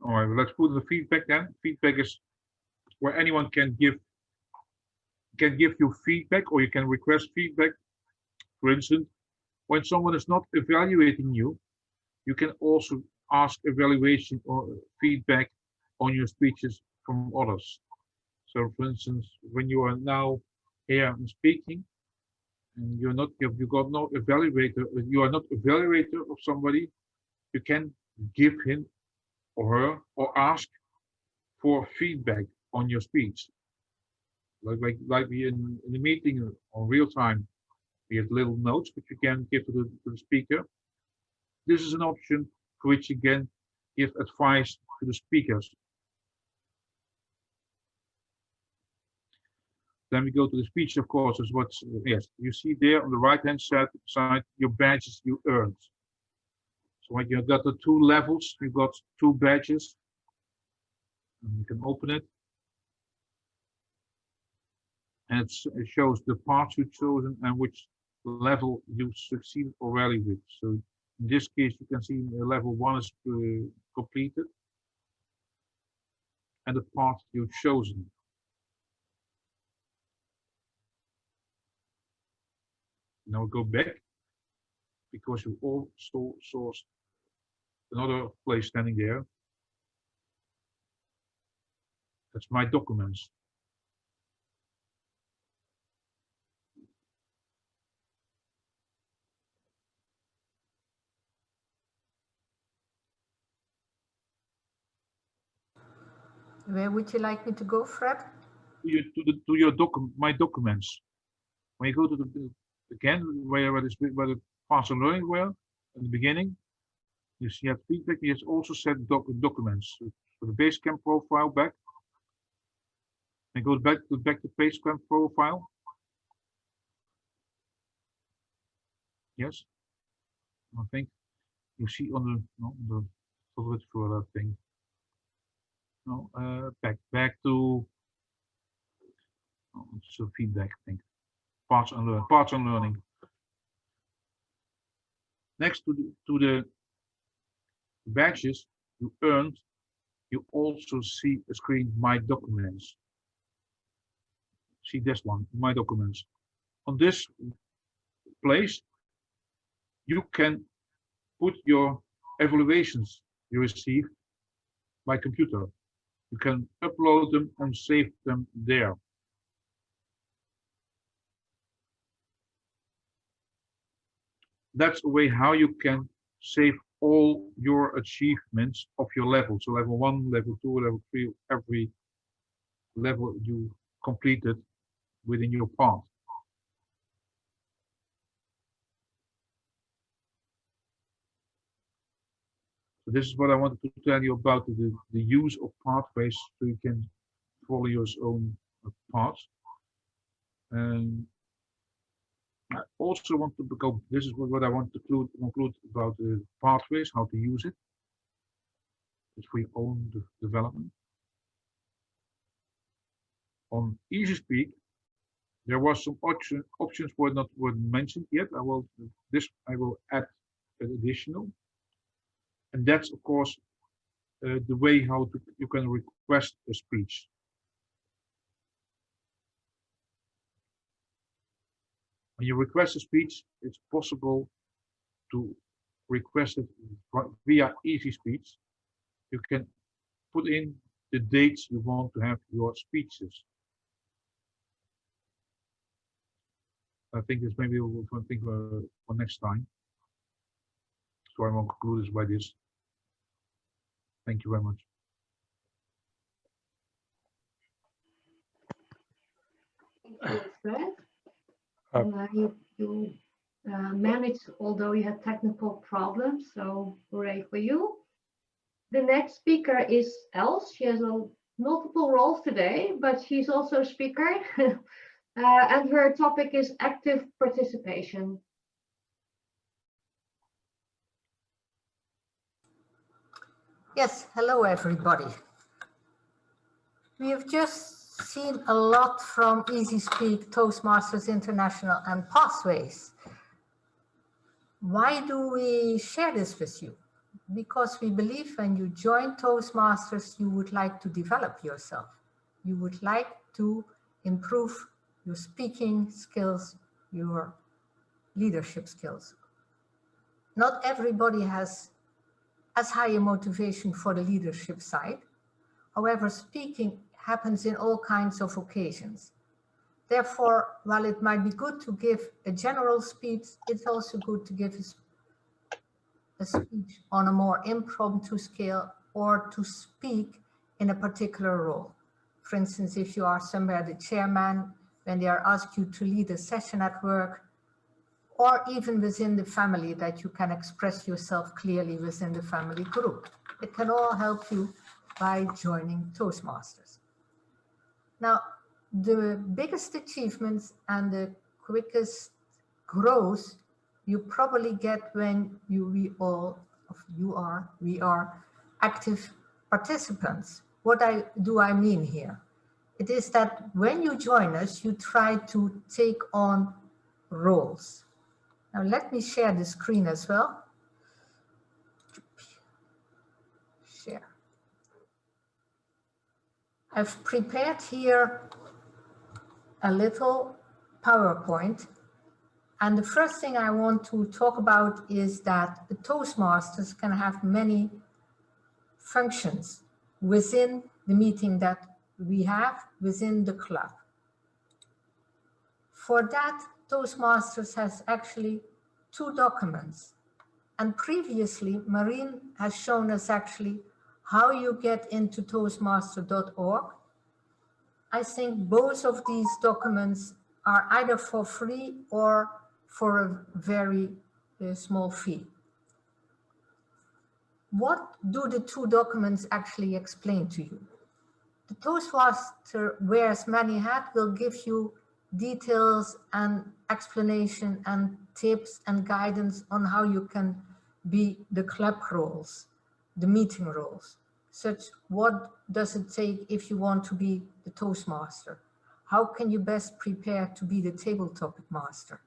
All right, let's put the feedback then. Feedback is where anyone can give you feedback, or you can request feedback. For instance, when someone is not evaluating you, you can also ask evaluation or feedback on your speeches from others. So, for instance, when you are now here and speaking, and you got no evaluator, you are not evaluator of somebody, you can give him or her or ask for feedback on your speech. Like we in the meeting on real time, we have little notes which you can give to the speaker. This is an option for which you can give advice to the speakers. Then we go to the speech, of course, is what's, yes, you see there on the right-hand side, your badges you earned. So when you got the 2 levels, you got 2 badges. And you can open it. And it shows the parts you've chosen and which level you succeeded already with. So in this case, you can see level 1 is completed. And the part you've chosen. Now go back, because you also saw another place standing there. That's my documents. Where would you like me to go, Fred? My documents. When you go to again where the pass and learning were in the beginning, you see at feedback. He has also set documents. So the Basecamp profile back. And go back to Basecamp profile. Yes. I think you see on the forward for that thing. No, back to so feedback thing. Parts and learning. Next to the badges you earned, you also see a screen My Documents. See this one, My Documents. On this place, you can put your evaluations you receive by computer. You can upload them and save them there. That's a way how you can save all your achievements of your level. So level 1, level 2, level 3, every level you completed within your path. So this is what I wanted to tell you about the use of pathways, so you can follow your own paths. And I also want to go, this is what I want to conclude about the pathways, how to use it. It's for your own development. On Easy Speak, there was some options were not mentioned yet. I will add an additional, and that's of course the way how you can request a speech. When you request a speech, it's possible to request it via Easy Speech. You can put in the dates you want to have your speeches. I think this maybe we'll think for next time. So I won't conclude this by this. Thank you very much. Thank you, Fred. And you managed, although you had technical problems, so hooray for you. The next speaker is Els. She has multiple roles today, but she's also a speaker. and her topic is active participation. Yes, hello everybody. We have just seen a lot from Easy Speak, Toastmasters International and Pathways. Why do we share this with you? Because we believe when you join Toastmasters, you would like to develop yourself. You would like to improve your speaking skills, your leadership skills. Not everybody has as high a motivation for the leadership side. However, speaking happens in all kinds of occasions. Therefore, while it might be good to give a general speech, it's also good to give a speech on a more impromptu scale or to speak in a particular role. For instance, if you are somewhere the chairman, when they are asked you to lead a session at work, or even within the family, that you can express yourself clearly within the family group. It can all help you by joining Toastmasters. Now, the biggest achievements and the quickest growth you probably get when we are active participants. What do I mean here? It is that when you join us, you try to take on roles. Now let me share the screen as well. Share. I've prepared here a little PowerPoint. And the first thing I want to talk about is that the Toastmasters can have many functions within the meeting that we have within the club. For that, Toastmasters has actually 2 documents. And previously, Marin has shown us actually how you get into Toastmaster.org. I think both of these documents are either for free or for a very small fee. What do the 2 documents actually explain to you? The Toastmaster Wears Many Hats will give you details and explanation and tips and guidance on how you can be the club roles, the meeting roles, such what does it take if you want to be the Toastmaster? How can you best prepare to be the table topic master?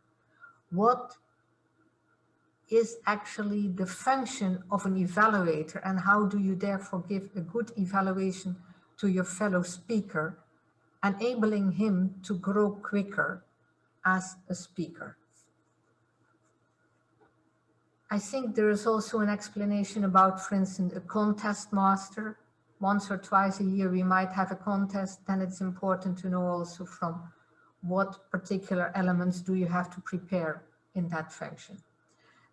What is actually the function of an evaluator and how do you therefore give a good evaluation to your fellow speaker, enabling him to grow quicker as a speaker? I think there is also an explanation about, for instance, a contest master. Once or twice a year we might have a contest, then it's important to know also from what particular elements do you have to prepare in that function.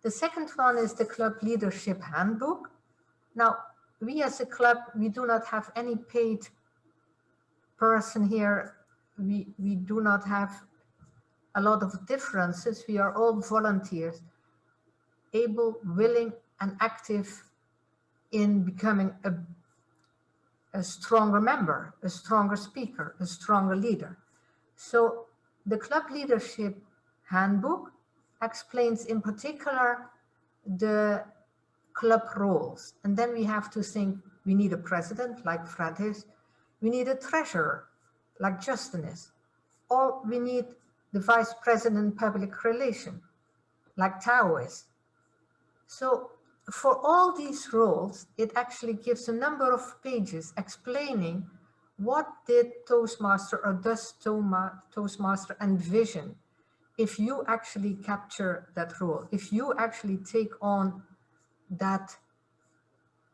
The second one is the Club Leadership Handbook. Now, we as a club, we do not have any paid person here. We do not have a lot of differences. We are all volunteers, able, willing, and active in becoming a stronger member, a stronger speaker, a stronger leader. So the Club Leadership Handbook explains in particular the club roles. And then we have to think, we need a president like Fred is, we need a treasurer like Justin is, or we need the vice president public relation like Tao is. So for all these roles, it actually gives a number of pages explaining what did Toastmaster or does Toastmaster envision if you actually capture that role, if you actually take on that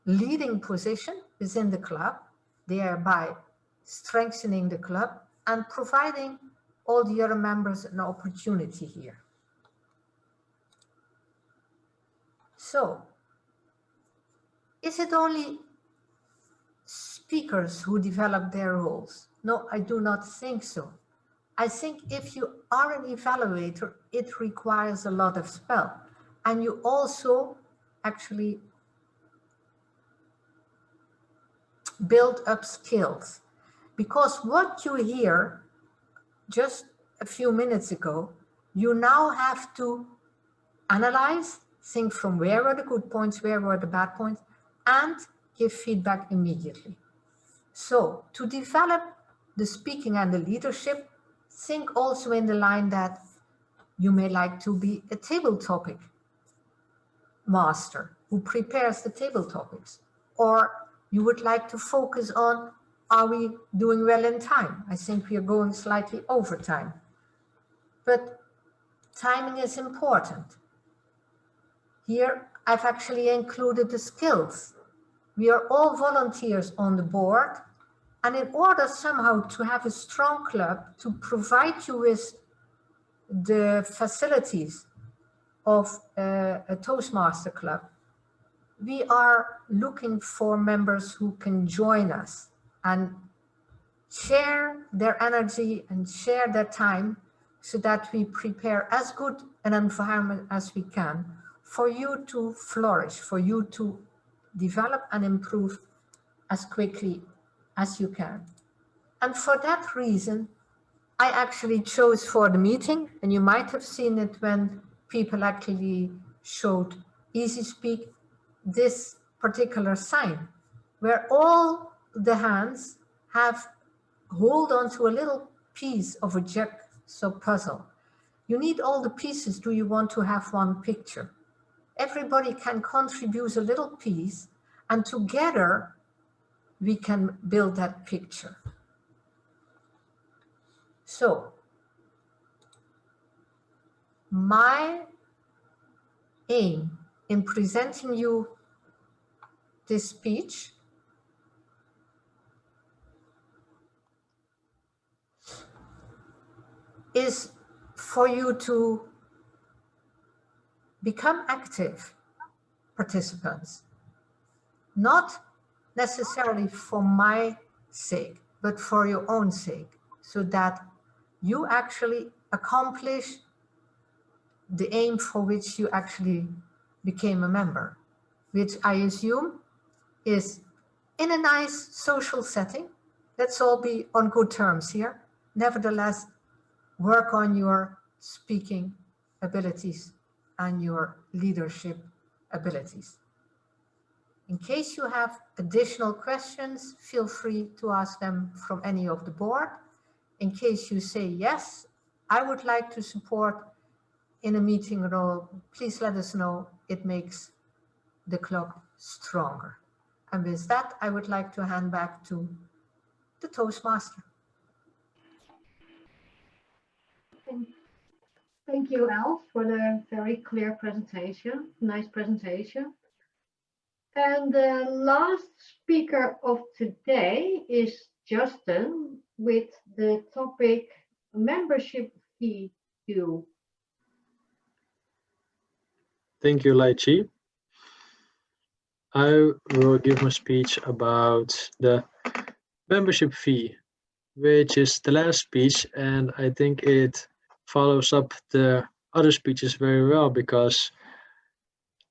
leading position within the club, thereby strengthening the club and providing all the other members an opportunity here. So, is it only speakers who develop their roles? No, I do not think so. I think if you are an evaluator, it requires a lot of spell. And you also actually build up skills. Because what you hear just a few minutes ago, you now have to analyze, think from where were the good points, where were the bad points, and give feedback immediately. So to develop the speaking and the leadership, think also in the line that you may like to be a table topic master who prepares the table topics, or you would like to focus on, are we doing well in time? I think we are going slightly over time, but timing is important. Here, I've actually included the skills. We are all volunteers on the board, and in order somehow to have a strong club to provide you with the facilities of a Toastmaster club, we are looking for members who can join us and share their energy and share their time so that we prepare as good an environment as we can for you to flourish, for you to develop and improve as quickly as you can. And for that reason, I actually chose for the meeting, and you might have seen it when people actually showed Easy Speak, this particular sign, where all the hands have hold on to a little piece of a jigsaw puzzle. You need all the pieces. Do you want to have one picture? Everybody can contribute a little piece, and together we can build that picture. So my aim in presenting you this speech is for you to become active participants, not necessarily for my sake, but for your own sake, so that you actually accomplish the aim for which you actually became a member, which I assume is in a nice social setting. Let's all be on good terms here. Nevertheless, work on your speaking abilities and your leadership abilities. In case you have additional questions, feel free to ask them from any of the board. In case you say, yes, I would like to support in a meeting role, please let us know. It makes the club stronger. And with that, I would like to hand back to the Toastmaster. Thank you, Alf, for the very clear presentation, nice presentation. And the last speaker of today is Justin with the topic membership fee due. Thank you, Lai Chi. I will give my speech about the membership fee, which is the last speech, and I think it follows up the other speeches very well, because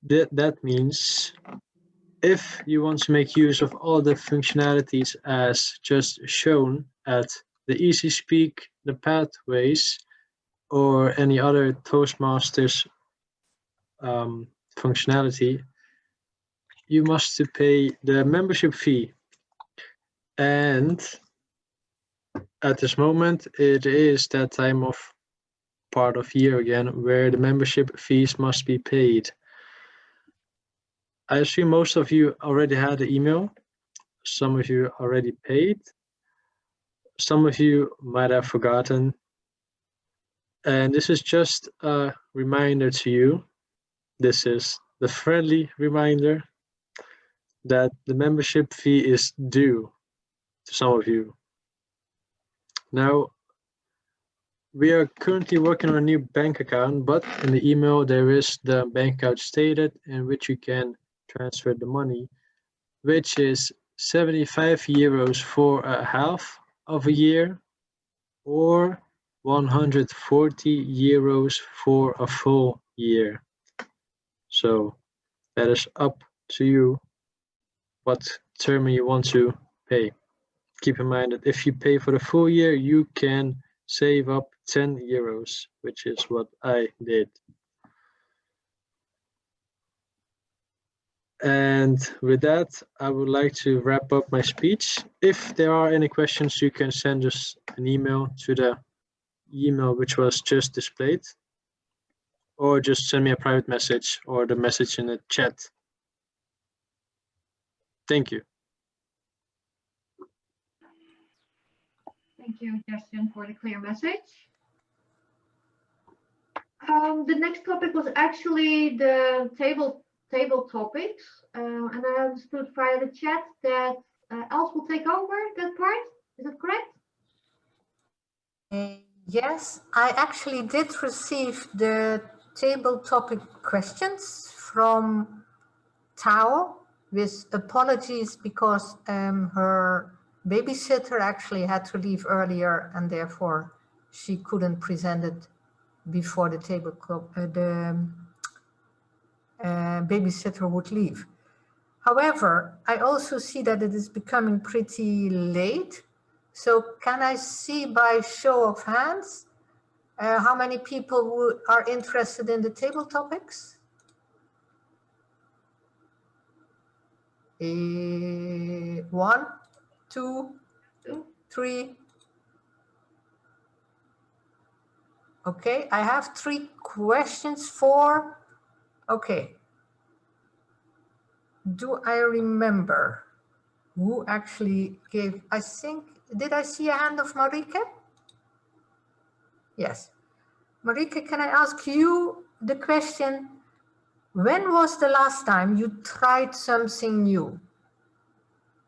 that means if you want to make use of all the functionalities as just shown at the Easy Speak, the pathways, or any other Toastmasters functionality, you must pay the membership fee. And at this moment, it is that time of part of year again where the membership fees must be paid. I assume most of you already had the email. Some of you already paid. Some of you might have forgotten. And this is just a reminder to you. This is the friendly reminder that the membership fee is due to some of you. Now, we are currently working on a new bank account, but in the email there is the bank account stated in which you can transfer the money, which is 75 euros for a half of a year or 140 euros for a full year. So that is up to you what term you want to pay. Keep in mind that if you pay for the full year, you can save up 10 euros, which is what I did. And with that, I would like to wrap up my speech. If there are any questions, you can send us an email to the email which was just displayed, or just send me a private message or the message in the chat. Thank you. Thank you, Justin, for the clear message. The next topic was actually the table topics, and I understood via the chat that Els will take over that part. Is that correct? Yes, I actually did receive the table topic questions from Tao, with apologies because her babysitter actually had to leave earlier and therefore she couldn't present it before the table club, babysitter would leave. However, I also see that it is becoming pretty late. So can I see by show of hands how many people are interested in the table topics? 1, 2, 3. Okay, I have 3 questions for, okay. Do I remember who actually gave, I think, did I see a hand of Marike? Yes. Marike, can I ask you the question, when was the last time you tried something new?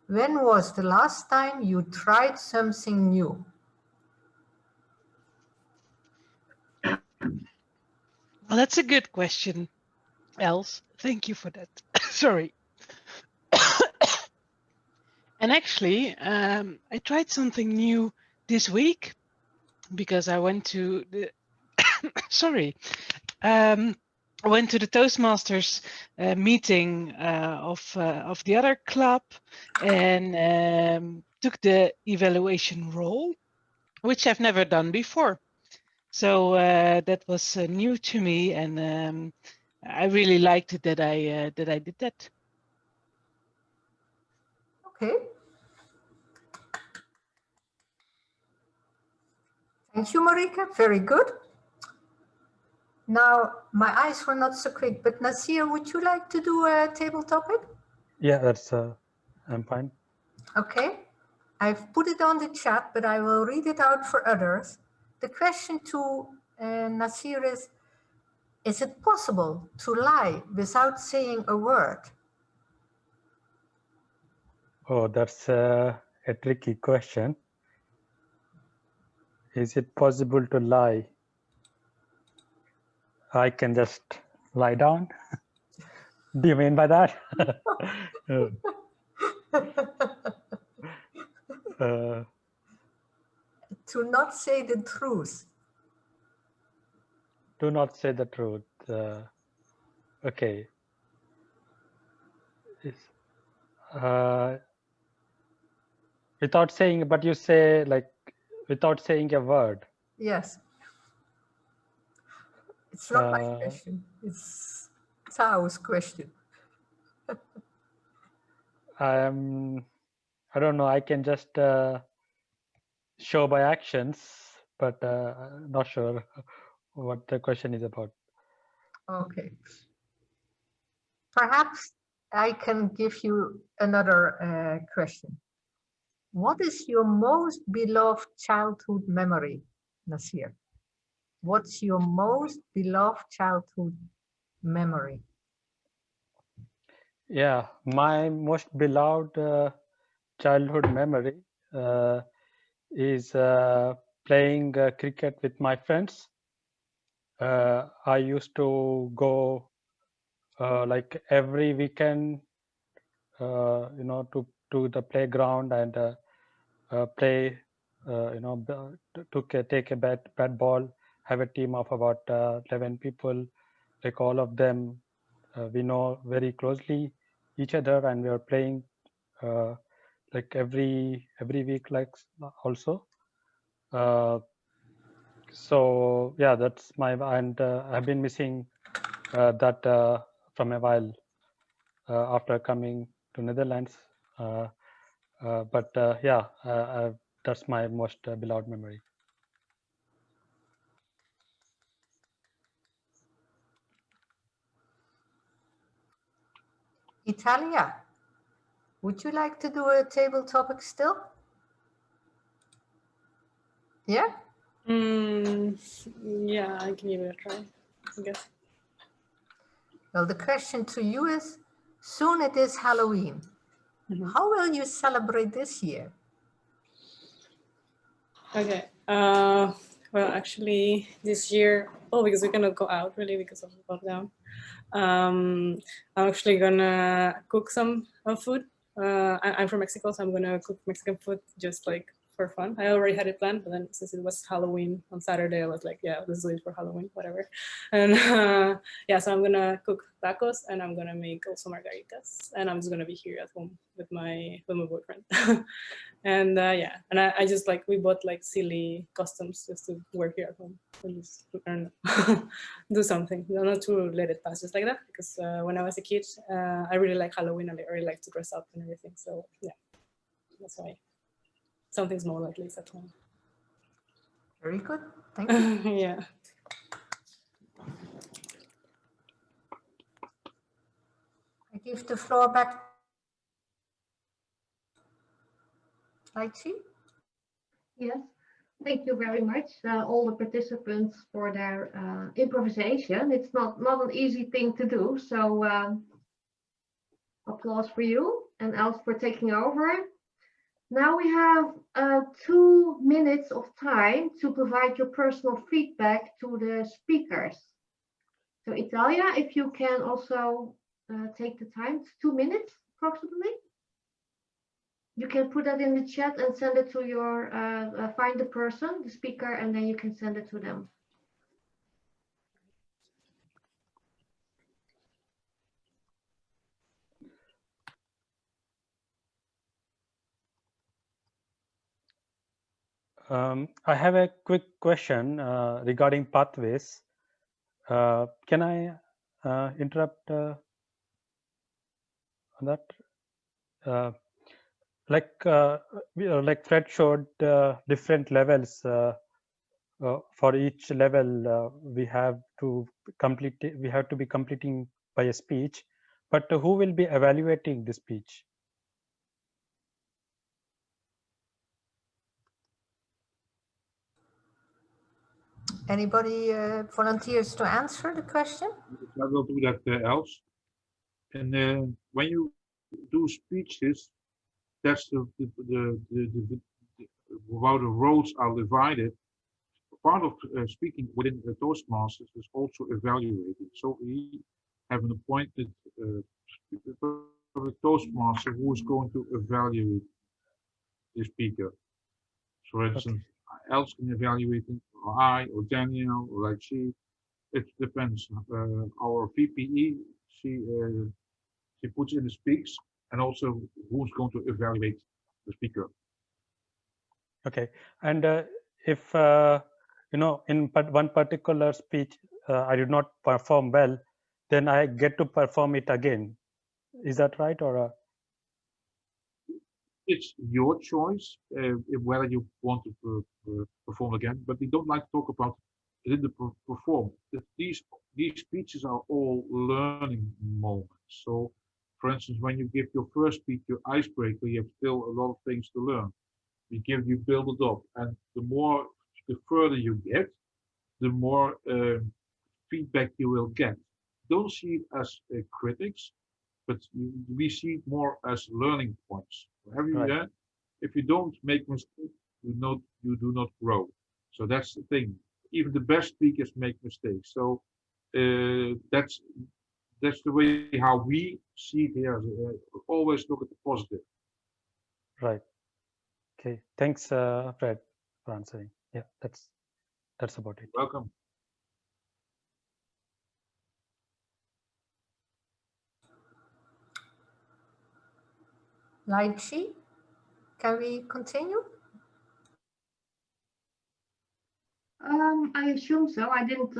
When was the last time you tried something new? Well, that's a good question, Els. Thank you for that. Sorry. And actually, I tried something new this week because I went to the sorry, I went to the Toastmasters meeting of the other club and took the evaluation role, which I've never done before. So that was new to me, and I really liked it that I did that. Okay. Thank you, Marika. Very good. Now, my eyes were not so quick, but Nasir, would you like to do a table topic? Yeah, that's I'm fine. Okay. I've put it on the chat, but I will read it out for others. The question to Nasir is it possible to lie without saying a word? Oh, that's a tricky question. Is it possible to lie? I can just lie down. Do you mean by that? To not say the truth. Do not say the truth. Okay. Without saying, but you say like without saying a word. Yes. It's not my question. It's Tao's question. I don't know. I can just show by actions, but not sure what the question is about. Okay. Perhaps I can give you another question. What is your most beloved childhood memory, Nasir? What's your most beloved childhood memory? Yeah, my most beloved childhood memory is playing cricket with my friends. I used to go like every weekend, you know, to the playground and play, you know, take a bat ball, have a team of about 11 people, like all of them, we know very closely each other, and we are playing like every week, like also. So yeah, that's my, and I've been missing that from a while after coming to Netherlands. But yeah, that's my most beloved memory. Italia, would you like to do a table topic still? Yeah? Yeah, I can give it a try, I guess. Well, the question to you is, soon it is Halloween. How will you celebrate this year? Okay. Well, actually, this year, because we're gonna go out really because of the lockdown. I'm actually gonna cook some food. I'm from Mexico, so I'm gonna cook Mexican food just like for fun. I already had it planned, but then since it was Halloween on Saturday, I was like, yeah, let's do it for Halloween, whatever. And yeah, so I'm gonna cook tacos and I'm gonna make also margaritas, and I'm just gonna be here at home with my boyfriend. And yeah, and I just like, we bought like silly costumes just to work here at home and just do something, not to let it pass just like that, because when I was a kid, I really like Halloween and I really like to dress up and everything. So yeah, that's why something small at least at home. Very good, thank you. Yeah. I give the floor back. Lychee? Yes, thank you very much, all the participants, for their improvisation. It's not an easy thing to do, so applause for you and Els for taking over. Now we have 2 minutes of time to provide your personal feedback to the speakers. So Italia, if you can also take the time, 2 minutes approximately. You can put that in the chat and send it to your, find the person, the speaker, and then you can send it to them. I have a quick question regarding pathways. Can I interrupt on that? Like Fred showed different levels. For each level, we have to be completing by a speech. But who will be evaluating the speech? Anybody volunteers to answer the question? I will do that, Els. And when you do speeches, that's how the roles are divided. Part of speaking within the Toastmasters is also evaluating. So we have an appointed Toastmaster who is going to evaluate the speaker. So for instance, Els can evaluate it, or I, or Daniel, or like she. It depends. Our VPE, she puts in the speaks, and also who's going to evaluate the speaker. Okay, and if in one particular speech I did not perform well, then I get to perform it again. Is that right, or? It's your choice whether you want to perform again, but we don't like to talk about it in the perform. These speeches are all learning moments. So, for instance, when you give your first speech, your icebreaker, you have still a lot of things to learn. You build it up, and the further you get, the more feedback you will get. Don't see it as critics, but we see it more as learning points. If you don't make mistakes, you do not grow. So that's the thing. Even the best speakers make mistakes. So that's the way how we see it here. Always look at the positive. Right. Okay. Thanks, Fred, for answering. Yeah, that's about it. Welcome. Lychee, can we continue? I assume so. I didn't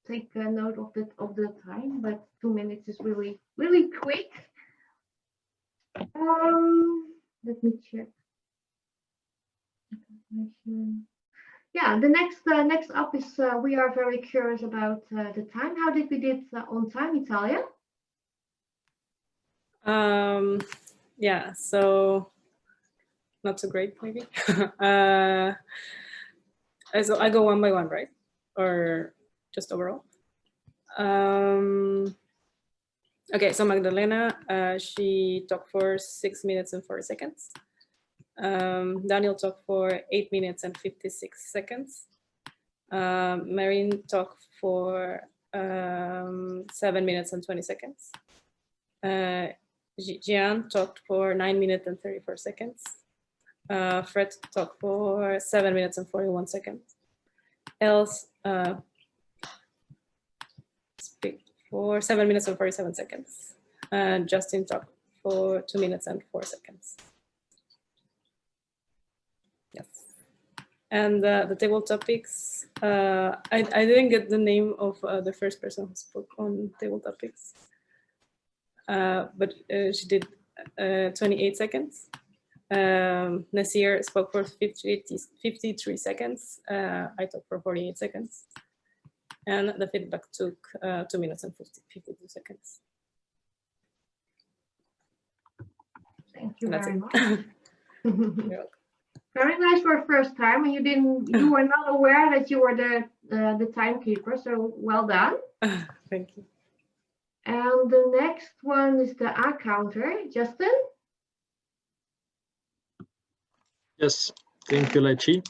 take a note of the time, but 2 minutes is really quick. Let me check. Yeah, the next up is we are very curious about the time. How did we did on time, Italia? Yeah, so not so great maybe. So I go one by one, right? Or just overall? Okay, so Magdalena, she talked for 6 minutes and 40 seconds. Daniel talked for 8 minutes and 56 seconds. Marin talked for 7 minutes and 20 seconds. Gyan talked for 9 minutes and 34 seconds. Fred talked for 7 minutes and 41 seconds. Els speak for 7 minutes and 47 seconds. And Justin talked for 2 minutes and 4 seconds. Yes. And the table topics, I didn't get the name of the first person who spoke on table topics, but she did 28 seconds. Nasir spoke for 53 seconds. I talked for 48 seconds. And the feedback took 2 minutes and 52 seconds. Thank you That's very it. much. You're welcome. Very nice for a first time, and you were not aware that you were the timekeeper, so well done. Thank you. And the next one is the A counter, Justin. Yes, thank you, Lychee.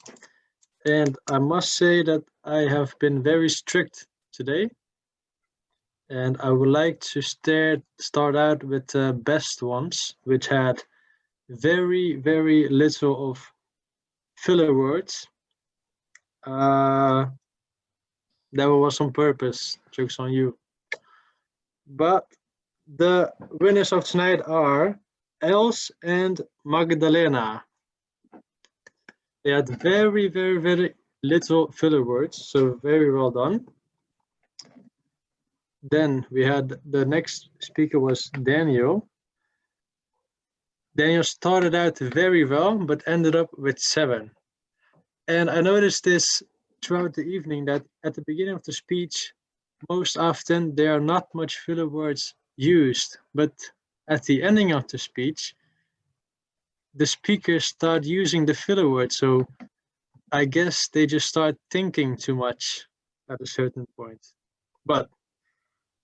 And I must say that I have been very strict today. And I would like to start out with the best ones, which had very, very little of filler words. That was on purpose, joke's on you. But the winners of tonight are Els and Magdalena. They had very, very, very little filler words, so very well done. Then we had the next speaker was Daniel. Daniel started out very well, but ended up with 7. And I noticed this throughout the evening that at the beginning of the speech, most often there are not much filler words used, but at the ending of the speech, the speakers start using the filler words. So I guess they just start thinking too much at a certain point. But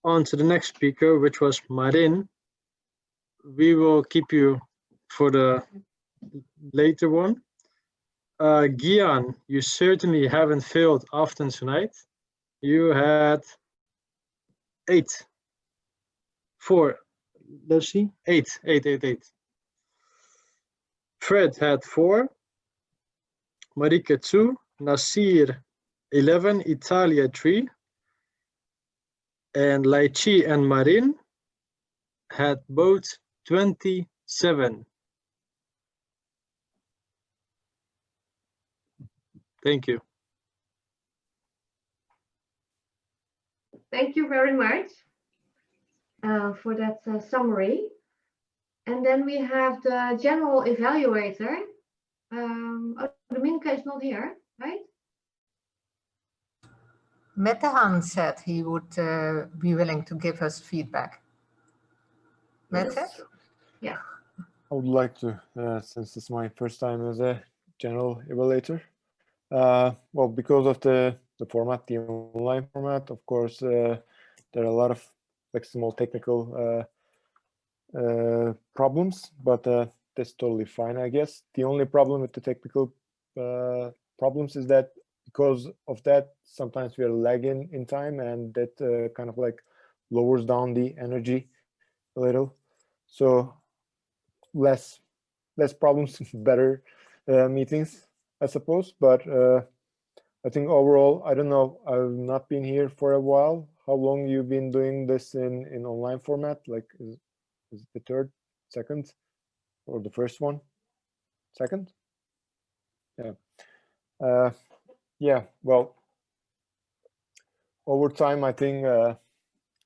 on to the next speaker, which was Marin. We will keep you for the later one. Gyan, you certainly haven't failed often tonight. You had 8. 4. Let's see. 8. Fred had 4. Marika 2. Nasir 11. Italia 3. And Lychee and Marin had both 27. Thank you. Thank you very much for that summary. And then we have the general evaluator. Dominika is not here, right? Metehan said he would be willing to give us feedback. Mete? Yeah. I would like to, since it's my first time as a general evaluator. Well, because of the format, the online format, of course, there are a lot of like small technical problems, but that's totally fine, I guess. The only problem with the technical problems is that because of that, sometimes we are lagging in time, and that kind of like lowers down the energy a little. So less problems, better meetings, I suppose. But I think overall, I don't know, I've not been here for a while. How long you've been doing this in online format? Like, is it the third, second, or the first one? Second? Yeah. Yeah, well, over time, I think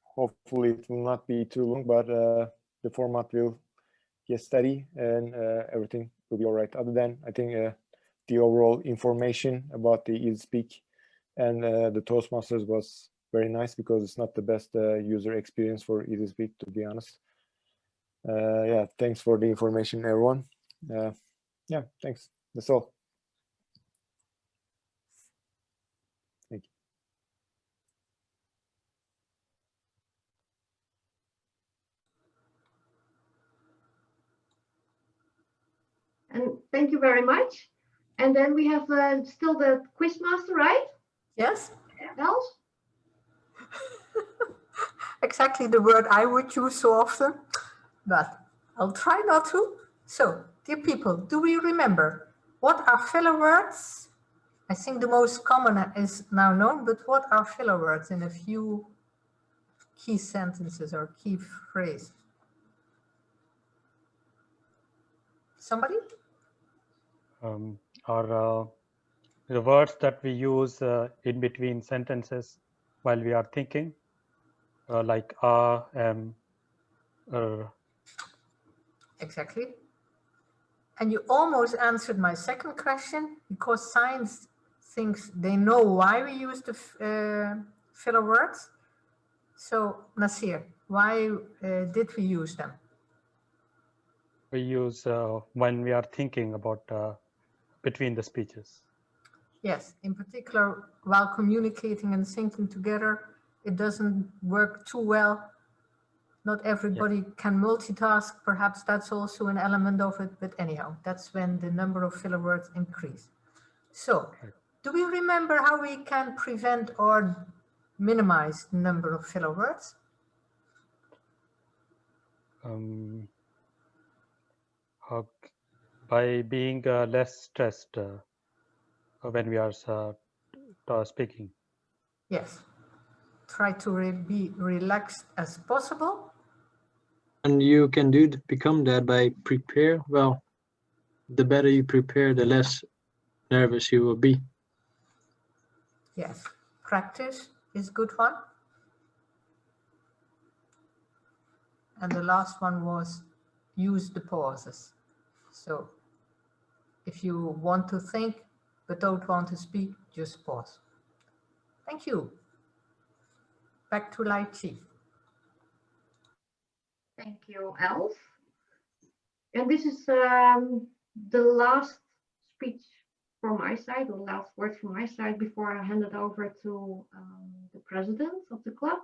hopefully it will not be too long, but the format will get steady and everything will be all right. Other than, I think the overall information about the EasySpeak and the Toastmasters was very nice, because it's not the best user experience for EasySpeak, to be honest. Yeah, thanks for the information, everyone. Yeah, thanks. That's all. Thank you. And thank you very much. And then we have still the quizmaster, right? Yes, Els? exactly the word I would use so often, but I'll try not to. So, dear people, do we remember what are filler words? I think the most common is now known, but what are filler words in a few key sentences or key phrases? Somebody? Or the words that we use in between sentences while we are thinking, like Exactly. And you almost answered my second question, because science thinks they know why we use the filler words. So, Nasir, why did we use them? we use when we are thinking about between the speeches. Yes, in particular, while communicating and thinking together, it doesn't work too well. Not everybody can multitask. Perhaps that's also an element of it, but anyhow, that's when the number of filler words increase. So, do we remember how we can prevent or minimize the number of filler words? By being less stressed when we are speaking. Yes. Try to be relaxed as possible. And you can become that by prepare. Well, the better you prepare, the less nervous you will be. Yes. Practice is a good one. And the last one was use the pauses. So if you want to think but don't want to speak, just pause. Thank you. Back to Lai Chi. Thank you, Els. And this is the last speech from my side, or last word from my side, before I hand it over to the president of the club,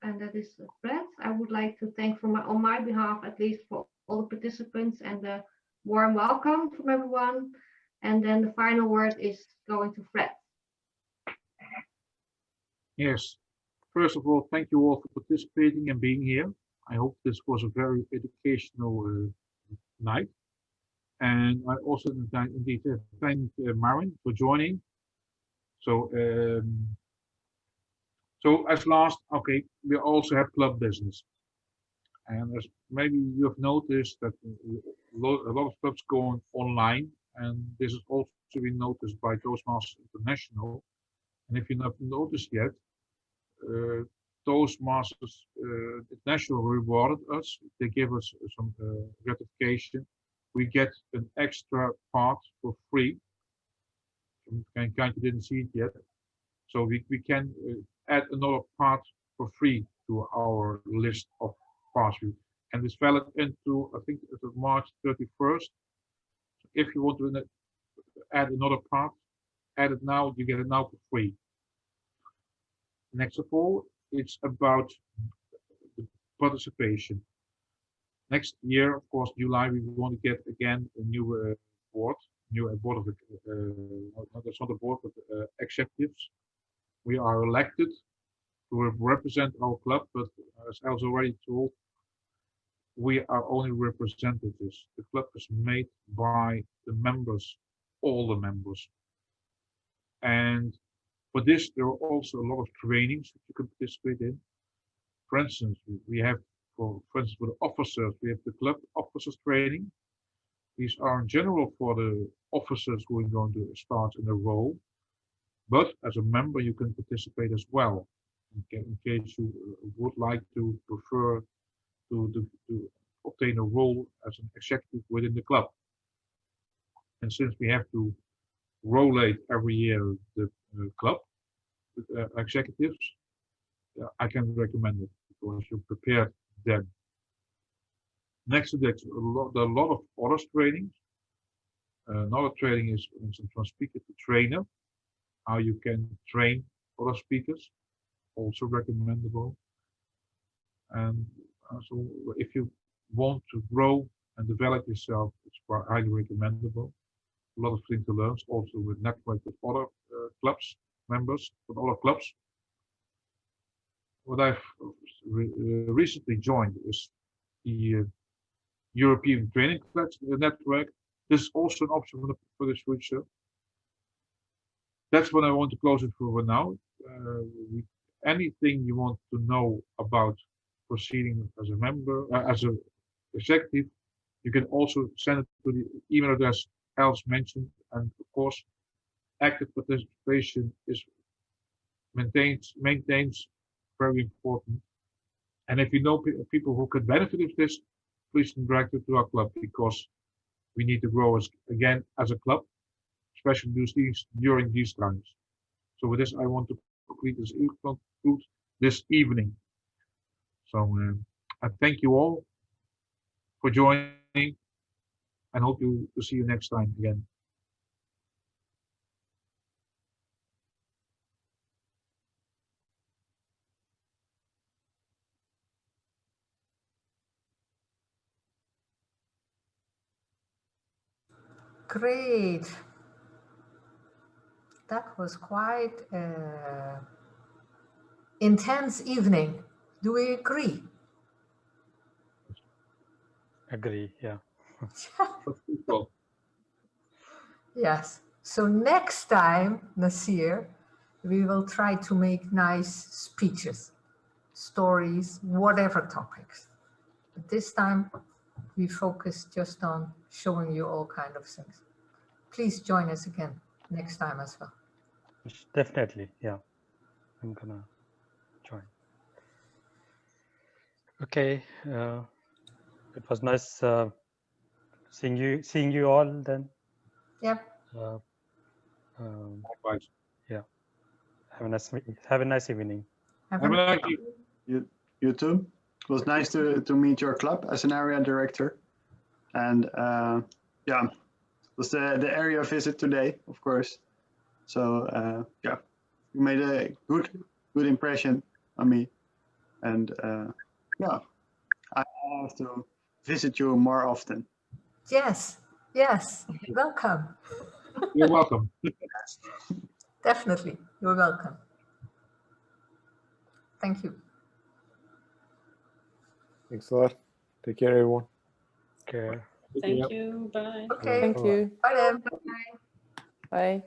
and that is Fred. I would like to thank on my behalf, at least, for all the participants and the warm welcome from everyone. And then the final word is going to Fred. Yes. First of all, thank you all for participating and being here. I hope this was a very educational night. And I also indeed thank Marin for joining. So, so as last, okay, we also have club business. And as maybe you have noticed that a lot of clubs going online, and this has also been noticed by Toastmasters International. And if you have noticed yet, Toastmasters International rewarded us. They give us some gratification. We get an extra part for free. In kind you didn't see it yet. So we can add another part for free to our list of parts. And it's valid into, I think, March 31st. So if you want to add another part, add it now, you get it now for free. Next of all, it's about the participation. Next year, of course, July, we want to get again a new board of that's not a board, but executives. We are elected to represent our club, but as I was already told, we are only representatives. The club is made by the members, all the members. And for this, there are also a lot of trainings that you can participate in. For instance, we have, for instance, for the officers, we have the club officers training. These are in general for the officers who are going to start in a role. But as a member, you can participate as well. in case you would like to prefer to obtain a role as an executive within the club. And since we have to rotate every year the club executives, I can recommend it because you prepared them. Next to that, a lot of other trainings. Another training is, for instance, from speaker to trainer, how you can train other speakers, also recommendable. And so if you want to grow and develop yourself, it's quite highly recommendable. A lot of things to learn, also with network with other clubs, members with other clubs. What I've recently joined is the European Training Network. This is also an option for the future. That's what I want to close it for now. Anything you want to know about proceeding as a member, as an executive, you can also send it to the email address else mentioned. And of course, active participation is maintains very important. And if you know people who could benefit of this, please direct it to our club because we need to grow again as a club, especially during these times. So with this, I want to conclude this evening. So I thank you all for joining and hope to see you next time again. Great. That was quite an intense evening. Do we agree? Agree, yeah. Yes. So next time, Nasir, we will try to make nice speeches, stories, whatever topics. But this time, we focus just on showing you all kind of things. Please join us again next time as well. Definitely, yeah. I'm gonna join. Okay, it was nice seeing you all then. Yep. Likewise. Yeah. Have a nice evening. Have a nice evening. You too. It was nice to meet your club as an area director, and yeah, it was the area visit today, of course. So yeah, you made a good impression on me, and yeah, I have to visit you more often. Yes, yes, welcome. You're welcome. Definitely, you're welcome. Thank you. Thanks a lot. Take care, everyone. Care. Thank you. Bye. Okay. Thank you. Bye then. Bye.